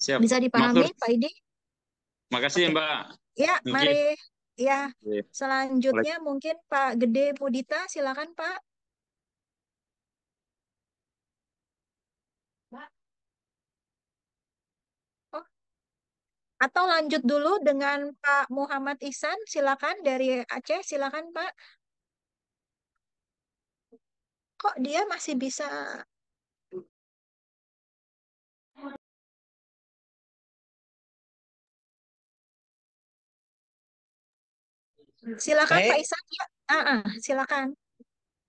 Siap. Bisa dipahami Matur. Pak Idi? Makasih Oke. Mbak. Ya, mari. Ya, Oke. selanjutnya mungkin Pak Gede Pudita, silakan Pak. Oh, atau lanjut dulu dengan Pak Muhammad Ihsan, silakan dari Aceh, silakan Pak. Kok dia masih bisa? Silakan Pak Baik, Ihsan ya. Silakan.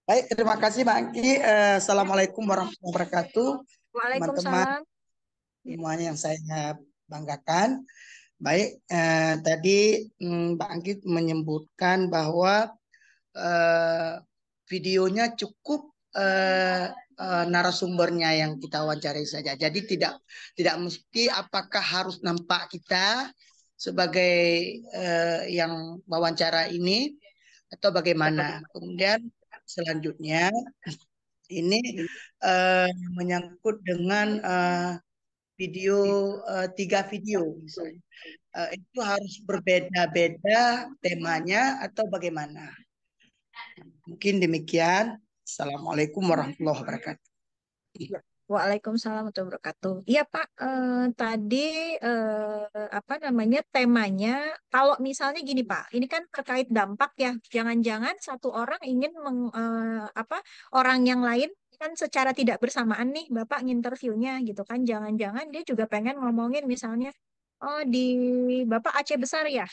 baik, terima kasih Mbak Angki. Assalamualaikum warahmatullahi wabarakatuh, teman-teman Waalaikumsalam. semuanya yang saya banggakan. Baik, tadi Mbak Angki menyebutkan bahwa videonya cukup narasumbernya yang kita wawancari saja. Jadi tidak mesti apakah harus nampak kita sebagai yang wawancara ini atau bagaimana. Kemudian selanjutnya ini menyangkut dengan video 3 video misalnya. Itu harus berbeda-beda temanya atau bagaimana? Mungkin demikian. Assalamualaikum warahmatullahi wabarakatuh. Waalaikumsalam warahmatullahi wabarakatuh. Iya Pak, tadi apa namanya temanya, kalau misalnya gini Pak, ini kan terkait dampak ya. Jangan-jangan satu orang ingin apa orang yang lain kan secara tidak bersamaan nih Bapak nginterviewnya gitu kan. Jangan-jangan dia juga pengen ngomongin misalnya, oh di Bapak Aceh Besar ya.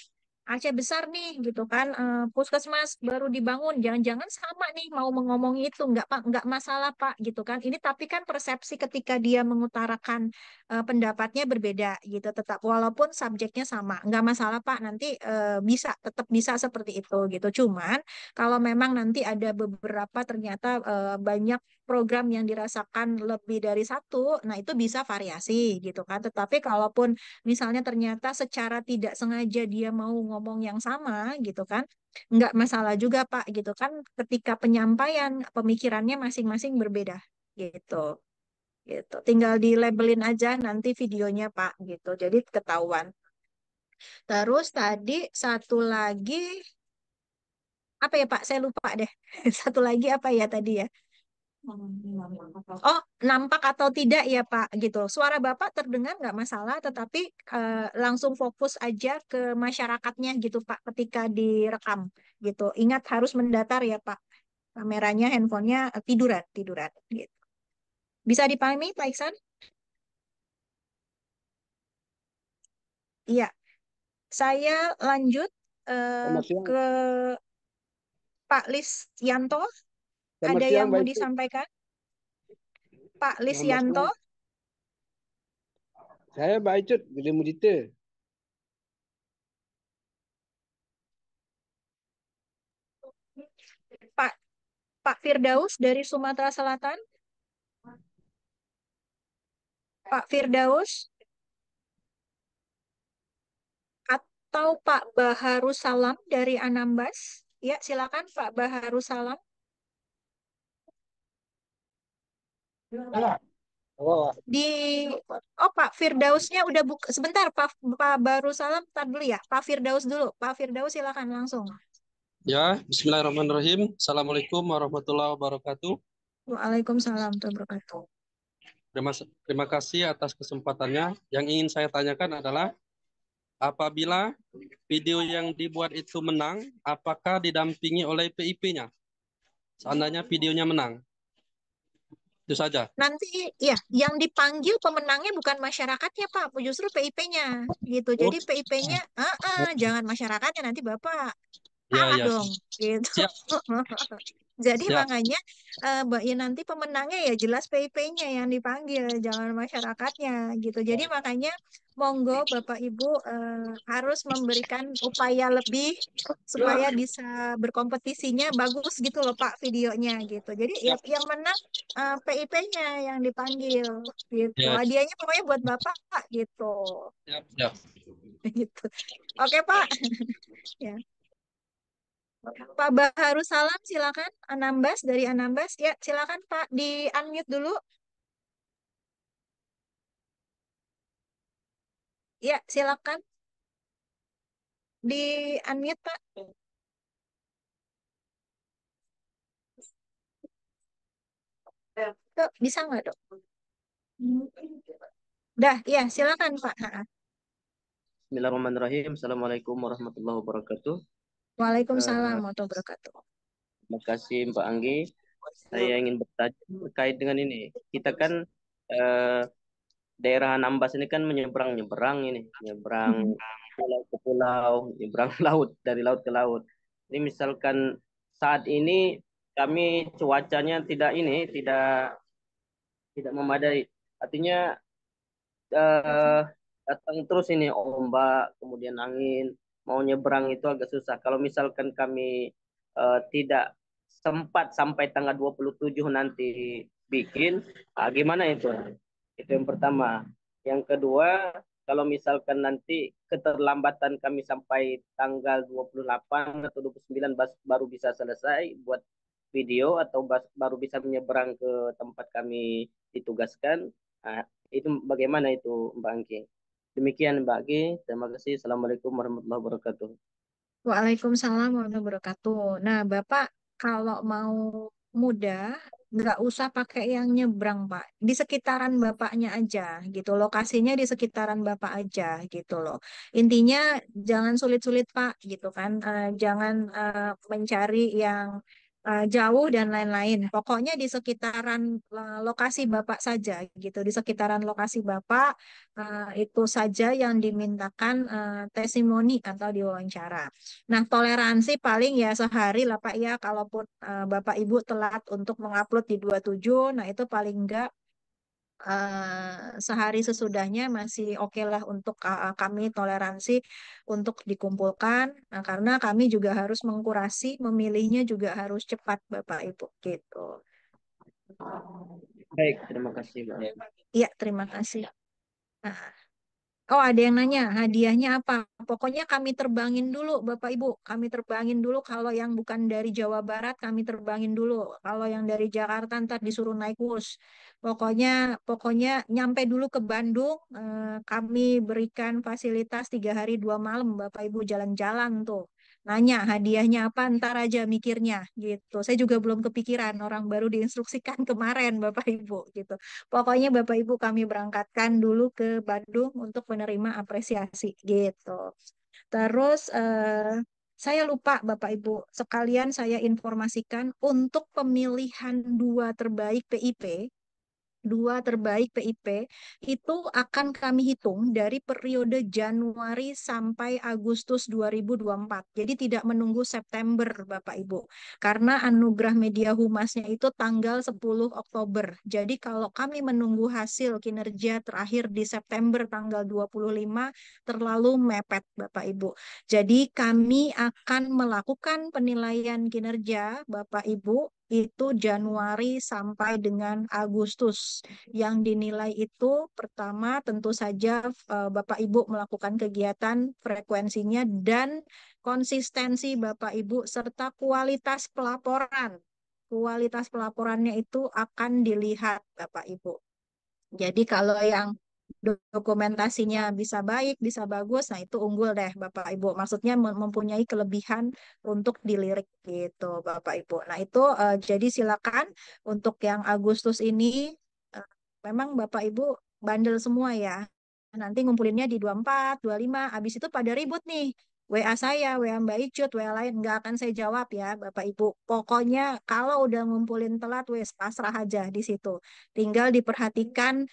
Aceh Besar nih gitu kan, puskesmas baru dibangun, jangan-jangan sama nih mau mengomongi itu, nggak Pak, nggak masalah Pak gitu kan. Ini tapi kan persepsi ketika dia mengutarakan pendapatnya berbeda gitu, tetap walaupun subjeknya sama, nggak masalah Pak, nanti bisa tetap bisa seperti itu gitu. Cuman kalau memang nanti ada beberapa ternyata banyak program yang dirasakan lebih dari satu, nah itu bisa variasi gitu kan. Tetapi kalaupun misalnya ternyata secara tidak sengaja dia mau ngomong yang sama gitu kan, nggak masalah juga Pak gitu kan, ketika penyampaian pemikirannya masing-masing berbeda gitu. Gitu. Tinggal dilabelin aja nanti videonya Pak gitu. Jadi ketahuan. Terus tadi satu lagi apa ya Pak? Saya lupa deh. Satu lagi apa ya tadi ya? Oh, nampak atau tidak ya Pak gitu. Suara Bapak terdengar nggak masalah, tetapi langsung fokus aja ke masyarakatnya gitu Pak ketika direkam gitu. Ingat harus mendatar ya Pak. Kameranya, handphonenya tiduran, tiduran gitu. Bisa dipahami Pak Iksan? Iya. Saya lanjut Selamat siang. ke Pak Lisyanto. Selamat Ada siang, yang mau Mbak Icu. disampaikan? Pak Selamat Lisyanto. siang. Saya Mbak Icu, Gede Mudite. Pak Pak Firdaus dari Sumatera Selatan. Pak Firdaus atau Pak Baharusalam dari Anambas. Ya, silakan Pak Baharusalam. Oh, Di Oh, Pak Firdausnya udah buka. Sebentar, Pak Baharusalam, tar dulu ya. Pak Firdaus dulu. Pak Firdaus silakan langsung. Ya, Bismillahirrahmanirrahim. Assalamualaikum warahmatullahi wabarakatuh. Waalaikumsalam warahmatullahi wabarakatuh. Terima kasih atas kesempatannya. Yang ingin saya tanyakan adalah, apabila video yang dibuat itu menang, apakah didampingi oleh PIP-nya? Seandainya videonya menang. Itu saja. Nanti ya, yang dipanggil pemenangnya bukan masyarakatnya Pak, justru PIP-nya gitu. Oh, Jadi PIP-nya, jangan masyarakatnya nanti Bapak ya, kalah ya. dong gitu. Siap, Jadi siap. makanya ya nanti pemenangnya ya jelas PIP-nya yang dipanggil, jangan masyarakatnya gitu. Jadi makanya monggo Bapak Ibu harus memberikan upaya lebih supaya bisa berkompetisinya bagus gitu loh Pak videonya gitu. Jadi ya Siap, yang menang PIP-nya yang dipanggil gitu. ya, Hadiahnya pokoknya buat Bapak gitu. siap, siap. Gitu. Oke Pak. Ya. Pak Baharusalam silakan. Anambas dari Anambas. Ya, silakan Pak di unmute dulu. Ya, silakan di unmute Pak. Tuh, bisa nggak dok? Dah, ya silakan Pak. Bismillahirrahmanirrahim. Assalamualaikum warahmatullahi wabarakatuh. Waalaikumsalam warahmatullahi wabarakatuh. Terima kasih Mbak Anggi. Saya ingin bertanya terkait dengan ini. Kita kan daerah Anambas ini kan menyeberang ini, menyeberang pulau ke pulau, menyeberang laut dari laut ke laut. Ini misalkan saat ini kami cuacanya tidak memadai. Artinya eh, datang terus ini ombak, kemudian angin, mau nyebrang itu agak susah. Kalau misalkan kami tidak sempat sampai tanggal 27 nanti bikin, gimana itu? Itu yang pertama. Yang kedua, kalau misalkan nanti keterlambatan kami sampai tanggal 28 atau 29 baru bisa selesai buat video atau baru bisa menyeberang ke tempat kami ditugaskan, itu bagaimana itu Mbak Angki? Demikian Mbak Angki, terima kasih. Assalamualaikum warahmatullahi wabarakatuh. Waalaikumsalam warahmatullahi wabarakatuh. Nah, Bapak kalau mau mudah nggak usah pakai yang nyebrang, Pak. Di sekitaran Bapaknya aja, gitu. Lokasinya di sekitaran Bapak aja, gitu loh. Intinya jangan sulit-sulit, Pak, gitu kan. Jangan mencari yang jauh dan lain-lain. Pokoknya di sekitaran lokasi Bapak saja, gitu. Di sekitaran lokasi Bapak itu saja yang dimintakan testimoni atau diwawancara. Nah, toleransi paling ya sehari lah Pak ya, kalaupun Bapak Ibu telat untuk mengupload di 27, nah itu paling enggak sehari sesudahnya masih oke lah untuk kami toleransi untuk dikumpulkan. Nah, karena kami juga harus mengkurasi, memilihnya juga harus cepat Bapak Ibu gitu. Baik, terima kasih, Mbak. Iya, terima kasih. Nah, oh, ada yang nanya, hadiahnya apa? Pokoknya kami terbangin dulu, Bapak Ibu. Kami terbangin dulu. Kalau yang bukan dari Jawa Barat, kami terbangin dulu. Kalau yang dari Jakarta, ntar disuruh naik bus. Pokoknya nyampe dulu ke Bandung. Kami berikan fasilitas 3 hari 2 malam, Bapak Ibu jalan-jalan tuh. Nanya hadiahnya apa, ntar aja mikirnya gitu. Saya juga belum kepikiran, orang baru diinstruksikan kemarin, Bapak Ibu gitu. Pokoknya Bapak Ibu kami berangkatkan dulu ke Bandung untuk menerima apresiasi gitu. Terus saya lupa Bapak Ibu, sekalian saya informasikan untuk pemilihan 2 terbaik PIP itu akan kami hitung dari periode Januari sampai Agustus 2024. Jadi tidak menunggu September Bapak Ibu. Karena anugerah media humasnya itu tanggal 10 Oktober. Jadi kalau kami menunggu hasil kinerja terakhir di September tanggal 25 terlalu mepet Bapak Ibu. Jadi kami akan melakukan penilaian kinerja Bapak Ibu itu Januari sampai dengan Agustus. Yang dinilai itu pertama tentu saja Bapak Ibu melakukan kegiatan, frekuensinya dan konsistensi Bapak Ibu serta kualitas pelaporan. Kualitas pelaporannya itu akan dilihat Bapak Ibu. Jadi kalau yang dokumentasinya bisa baik, bisa bagus, nah itu unggul deh Bapak Ibu. Maksudnya mempunyai kelebihan untuk dilirik gitu Bapak Ibu. Nah itu jadi silakan untuk yang Agustus ini memang Bapak Ibu bandel semua ya. Nanti ngumpulinnya di 24, 25, habis itu pada ribut nih. WA saya, WA Mbak Icut, WA lain nggak akan saya jawab ya Bapak Ibu. Pokoknya kalau udah ngumpulin telat, wes pasrah aja di situ. Tinggal diperhatikan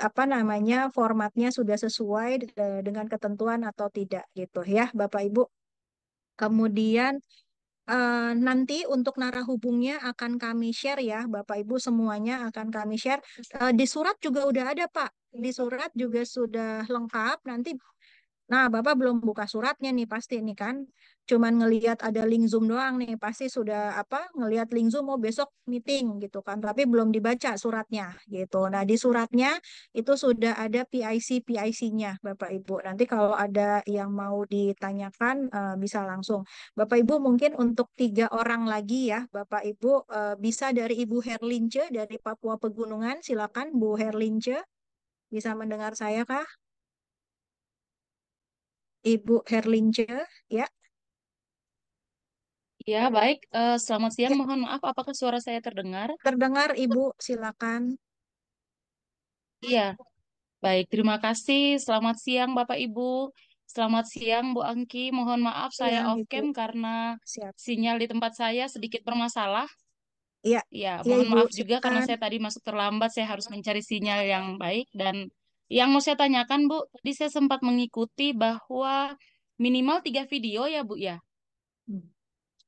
apa namanya formatnya sudah sesuai dengan ketentuan atau tidak gitu ya Bapak Ibu. Kemudian nanti untuk narah hubungnya akan kami share ya, Bapak Ibu semuanya akan kami share. Di surat juga udah ada Pak, di surat juga sudah lengkap. Nanti, nah Bapak belum buka suratnya nih pasti nih kan, cuman ngelihat ada link Zoom doang nih, pasti sudah apa ngelihat link Zoom mau besok meeting gitu kan, tapi belum dibaca suratnya gitu. Nah di suratnya itu sudah ada PIC-nya Bapak Ibu. Nanti kalau ada yang mau ditanyakan bisa langsung. Bapak Ibu mungkin untuk 3 orang lagi ya, Bapak Ibu bisa dari Ibu Herlince dari Papua Pegunungan, silakan Bu Herlince, bisa mendengar saya kah? Ibu Herlince, ya, Ya, baik. Selamat siang. Mohon maaf, apakah suara saya terdengar? terdengar Ibu, silakan. Iya, baik. Terima kasih. Selamat siang, Bapak Ibu. Selamat siang, Bu Angki. Mohon maaf, saya Siang off Ibu, cam karena siap. sinyal di tempat saya sedikit bermasalah. Iya, Ya, iya mohon Ibu, maaf juga karena silakan. saya tadi masuk terlambat. Saya harus mencari sinyal yang baik. Dan yang mau saya tanyakan, Bu, tadi saya sempat mengikuti bahwa minimal 3 video ya, Bu, ya?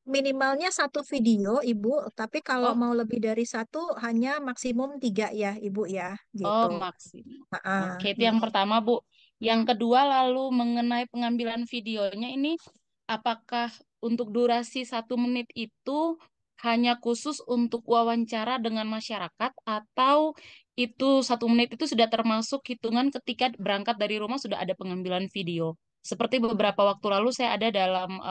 Minimalnya 1 video Ibu, tapi kalau Oh, mau lebih dari 1 hanya maksimum 3 ya Ibu ya, oh, gitu. maksimal. Ah, Oke, itu yang pertama, Bu. Yang kedua, lalu mengenai pengambilan videonya ini, apakah untuk durasi 1 menit itu hanya khusus untuk wawancara dengan masyarakat, atau itu 1 menit itu sudah termasuk hitungan ketika berangkat dari rumah sudah ada pengambilan video? Seperti beberapa waktu lalu saya ada dalam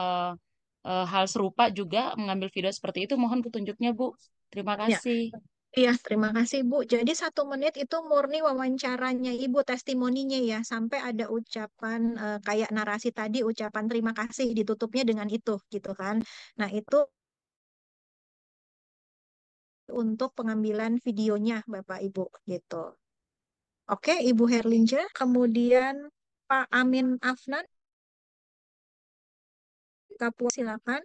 hal serupa juga mengambil video seperti itu. Mohon petunjuknya, Bu. Terima ya. kasih. Iya, terima kasih Bu. Jadi 1 menit itu murni wawancaranya Ibu, testimoninya ya, sampai ada ucapan kayak narasi tadi, ucapan terima kasih ditutupnya dengan itu, gitu kan. Nah itu untuk pengambilan videonya Bapak Ibu gitu. Oke, Ibu Herlinja, kemudian Pak Amin Afnan, Kapua silakan.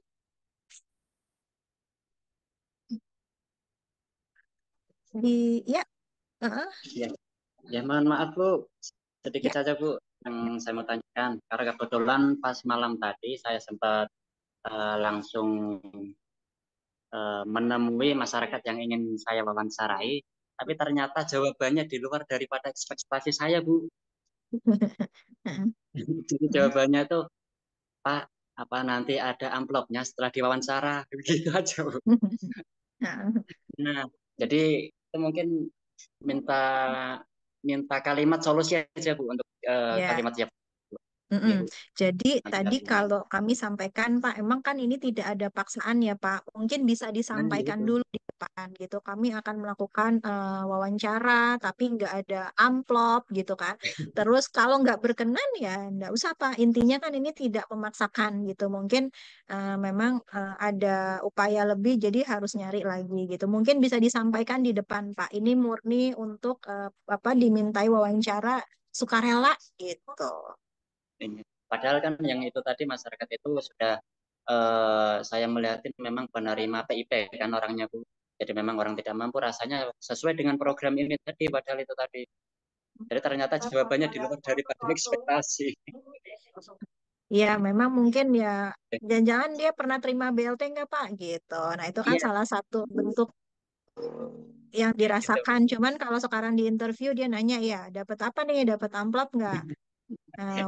Ya, Ya, mohon maaf Bu, sedikit ya. saja Bu yang saya mau tanyakan. Karena kebetulan pas malam tadi saya sempat langsung menemui masyarakat yang ingin saya wawancarai, tapi ternyata jawabannya di luar daripada ekspektasi saya Bu. Jadi jawabannya tuh, Pak, apa nanti ada amplopnya setelah diwawancara, begitu aja Bu. Nah, jadi itu mungkin minta kalimat solusi aja Bu untuk Ya. kalimat siap. Jadi tadi kalau kami sampaikan Pak, emang kan ini tidak ada paksaan ya Pak. Mungkin bisa disampaikan dulu di depan gitu. Kami akan melakukan wawancara, tapi nggak ada amplop gitu kan. Terus kalau nggak berkenan ya nggak usah Pak. Intinya kan ini tidak memaksakan gitu. Mungkin memang ada upaya lebih, jadi harus nyari lagi gitu. Mungkin bisa disampaikan di depan Pak. Ini murni untuk dimintai wawancara sukarela gitu. Padahal kan yang itu tadi masyarakat itu sudah saya melihatin memang penerima PIP kan orangnya Bu. Jadi memang orang tidak mampu, rasanya sesuai dengan program ini tadi, padahal itu tadi. Jadi ternyata jawabannya di luar daripada ekspektasi. Ya, memang mungkin ya, jangan-jangan dia pernah terima BLT nggak Pak gitu. Nah itu kan salah satu bentuk yang dirasakan. Cuman kalau sekarang di interview dia nanya ya, dapat apa nih? Dapat amplop nggak?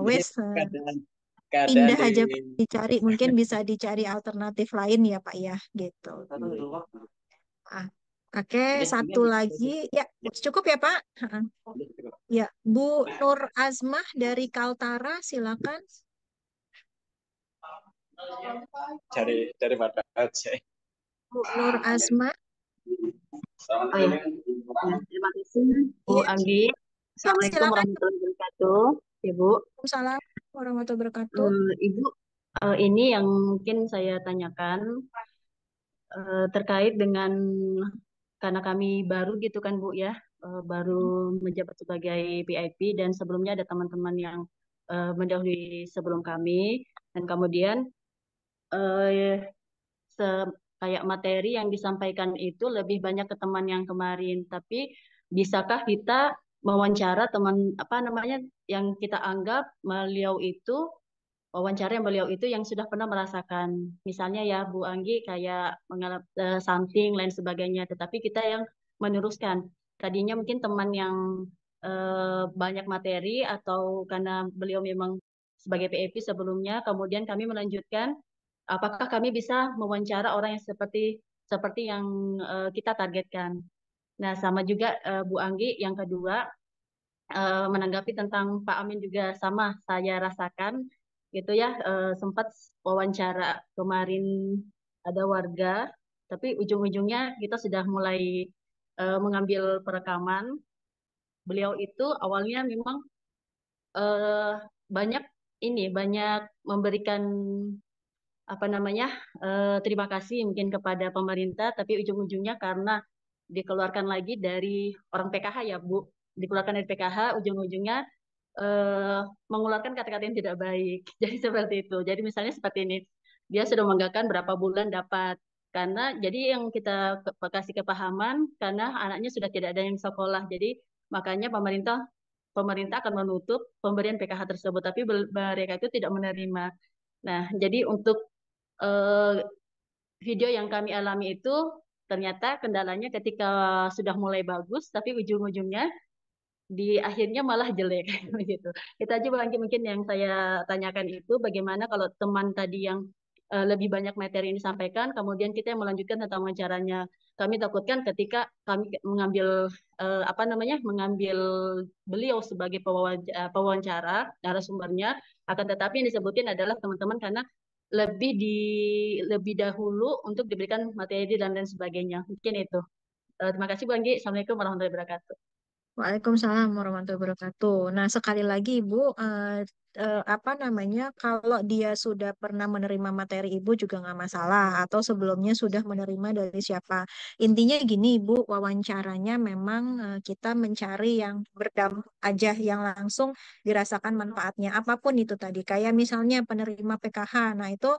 Wes pindah aja dicari, mungkin bisa dicari alternatif lain ya Pak ya gitu. Oke, satu lagi ya cukup ya Pak. Ya, Bu Nur Azmah dari Kaltara, silakan. Dari mana aja. Bu Nur Azmah. Oh ya, terima kasih Bu Anggi. Assalamualaikum warahmatullahi wabarakatuh, Ibu. Waalaikumsalam warahmatullahi wabarakatuh. Ibu, ini yang mungkin saya tanyakan terkait dengan karena kami baru gitu kan Bu ya, baru menjabat sebagai VIP dan sebelumnya ada teman-teman yang mendahului sebelum kami dan kemudian kayak materi yang disampaikan itu lebih banyak ke teman yang kemarin, tapi bisakah kita mewawancara teman yang kita anggap wawancara yang beliau itu yang sudah pernah merasakan, misalnya ya Bu Anggi kayak mengalami something lain sebagainya, tetapi kita yang meneruskan. Tadinya mungkin teman yang banyak materi atau karena beliau memang sebagai PEP sebelumnya, kemudian kami melanjutkan apakah kami bisa mewawancara orang yang seperti yang kita targetkan. Nah, sama juga Bu Anggi yang kedua menanggapi tentang Pak Amin juga sama saya rasakan gitu ya, sempat wawancara kemarin ada warga, tapi ujung-ujungnya kita sudah mulai mengambil perekaman. Beliau itu awalnya memang banyak memberikan terima kasih mungkin kepada pemerintah, tapi ujung-ujungnya karena dikeluarkan lagi dari orang PKH ya Bu, dikeluarkan dari PKH, ujung-ujungnya mengeluarkan kata-kata yang tidak baik. Jadi seperti itu. Jadi misalnya seperti ini, dia sudah menganggarkan berapa bulan dapat. Karena jadi yang kita kasih kepahaman, karena anaknya sudah tidak ada yang sekolah. Jadi makanya pemerintah akan menutup pemberian PKH tersebut, tapi mereka itu tidak menerima. Nah, jadi untuk video yang kami alami itu ternyata kendalanya ketika sudah mulai bagus, tapi ujung-ujungnya di akhirnya malah jelek begitu. Itu aja mungkin yang saya tanyakan itu, bagaimana kalau teman tadi yang lebih banyak materi yang disampaikan, kemudian kita yang melanjutkan tentang wawancaranya. Kami takutkan ketika kami mengambil mengambil beliau sebagai pewawancara narasumbernya, akan tetapi yang disebutin adalah teman-teman karena lebih dahulu untuk diberikan materi dan lain sebagainya. Mungkin itu. Terima kasih Bu Anggi. Assalamualaikum warahmatullahi wabarakatuh. Waalaikumsalam warahmatullahi wabarakatuh. Nah, sekali lagi Ibu, apa namanya, kalau dia sudah pernah menerima materi Ibu juga nggak masalah, atau sebelumnya sudah menerima dari siapa. Intinya gini Ibu, wawancaranya memang kita mencari yang berdampak aja, yang langsung dirasakan manfaatnya. Apapun itu tadi, kayak misalnya penerima PKH. Nah, itu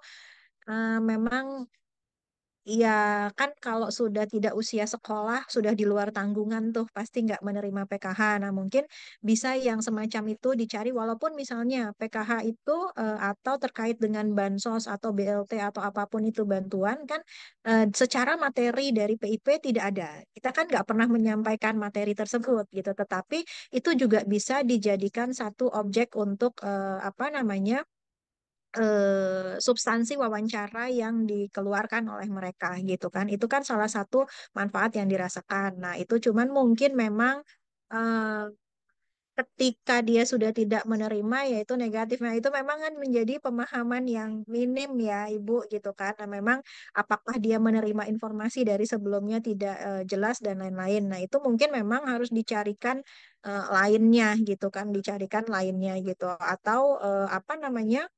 memang ya kan kalau sudah tidak usia sekolah, sudah di luar tanggungan tuh pasti nggak menerima PKH. Nah mungkin bisa yang semacam itu dicari walaupun misalnya PKH itu atau terkait dengan bansos atau BLT atau apapun itu bantuan kan secara materi dari PIP tidak ada. Kita kan nggak pernah menyampaikan materi tersebut gitu. Tetapi itu juga bisa dijadikan satu objek untuk apa namanya substansi wawancara yang dikeluarkan oleh mereka gitu kan. Itu kan salah satu manfaat yang dirasakan. Nah, itu cuman mungkin memang eh, ketika dia sudah tidak menerima yaitu negatif. Nah, itu memang kan menjadi pemahaman yang minim ya, Ibu gitu kan. Nah, memang apakah dia menerima informasi dari sebelumnya tidak jelas dan lain-lain. Nah, itu mungkin memang harus dicarikan lainnya gitu kan, dicarikan lainnya gitu. Atau apa namanya?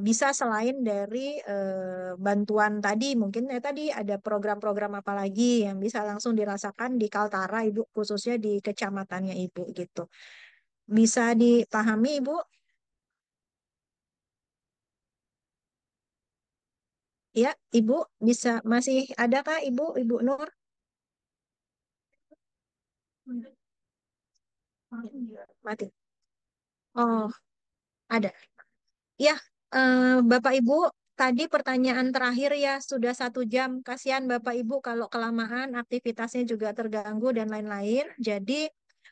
Bisa selain dari bantuan tadi, mungkin ya tadi ada program-program apa lagi yang bisa langsung dirasakan di Kaltara Ibu, khususnya di kecamatannya Ibu gitu. Bisa dipahami Ibu? Ya, Ibu bisa masih adakah Ibu, Ibu Nur? Mati. Oh, ada. Ya, Bapak Ibu, tadi pertanyaan terakhir ya sudah 1 jam. Kasihan Bapak Ibu kalau kelamaan, aktivitasnya juga terganggu dan lain-lain. Jadi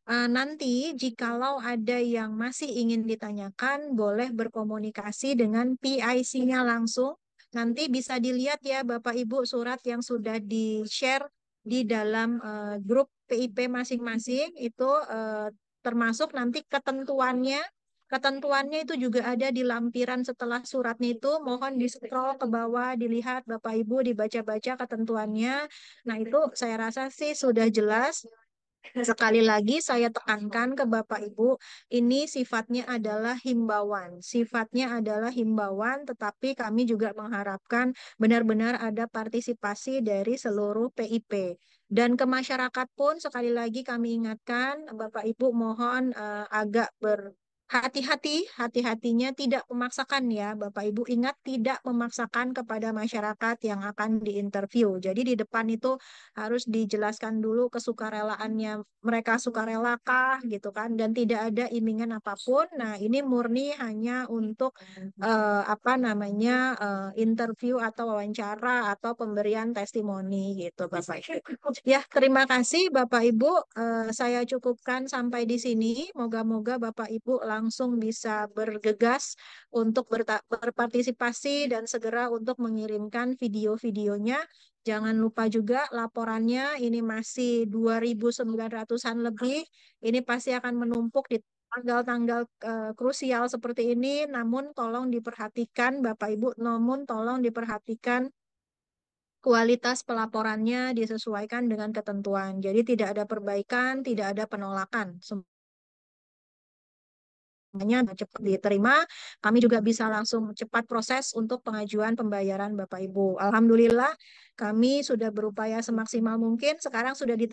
nanti jikalau ada yang masih ingin ditanyakan, boleh berkomunikasi dengan PIC-nya langsung. Nanti bisa dilihat ya Bapak Ibu surat yang sudah di-share di dalam grup PIP masing-masing itu termasuk nanti ketentuannya. Ketentuannya itu juga ada di lampiran setelah suratnya itu. Mohon di-scroll ke bawah, dilihat Bapak Ibu, dibaca-baca ketentuannya. Nah, itu saya rasa sih sudah jelas. Sekali lagi saya tekankan ke Bapak Ibu, ini sifatnya adalah himbauan. Sifatnya adalah himbauan, tetapi kami juga mengharapkan benar-benar ada partisipasi dari seluruh PIP. Dan ke masyarakat pun sekali lagi kami ingatkan, Bapak Ibu mohon agak hati-hati, hati-hatinya tidak memaksakan ya, Bapak Ibu ingat tidak memaksakan kepada masyarakat yang akan diinterview. Jadi di depan itu harus dijelaskan dulu kesukarelaannya, mereka sukarelakah gitu kan, dan tidak ada imingan apapun. Nah ini murni hanya untuk apa namanya interview atau wawancara atau pemberian testimoni gitu Bapak Ibu. Ya terima kasih Bapak Ibu, saya cukupkan sampai di sini. Moga-moga Bapak Ibu langsung bisa bergegas untuk berpartisipasi dan segera untuk mengirimkan video-videonya. Jangan lupa juga laporannya ini masih 2.900-an lebih. Ini pasti akan menumpuk di tanggal-tanggal krusial seperti ini. Namun tolong diperhatikan Bapak Ibu, namun tolong diperhatikan kualitas pelaporannya disesuaikan dengan ketentuan. Jadi tidak ada perbaikan, tidak ada penolakan. Semuanya cepat diterima, kami juga bisa langsung cepat proses untuk pengajuan pembayaran Bapak Ibu. Alhamdulillah kami sudah berupaya semaksimal mungkin, sekarang sudah diterima.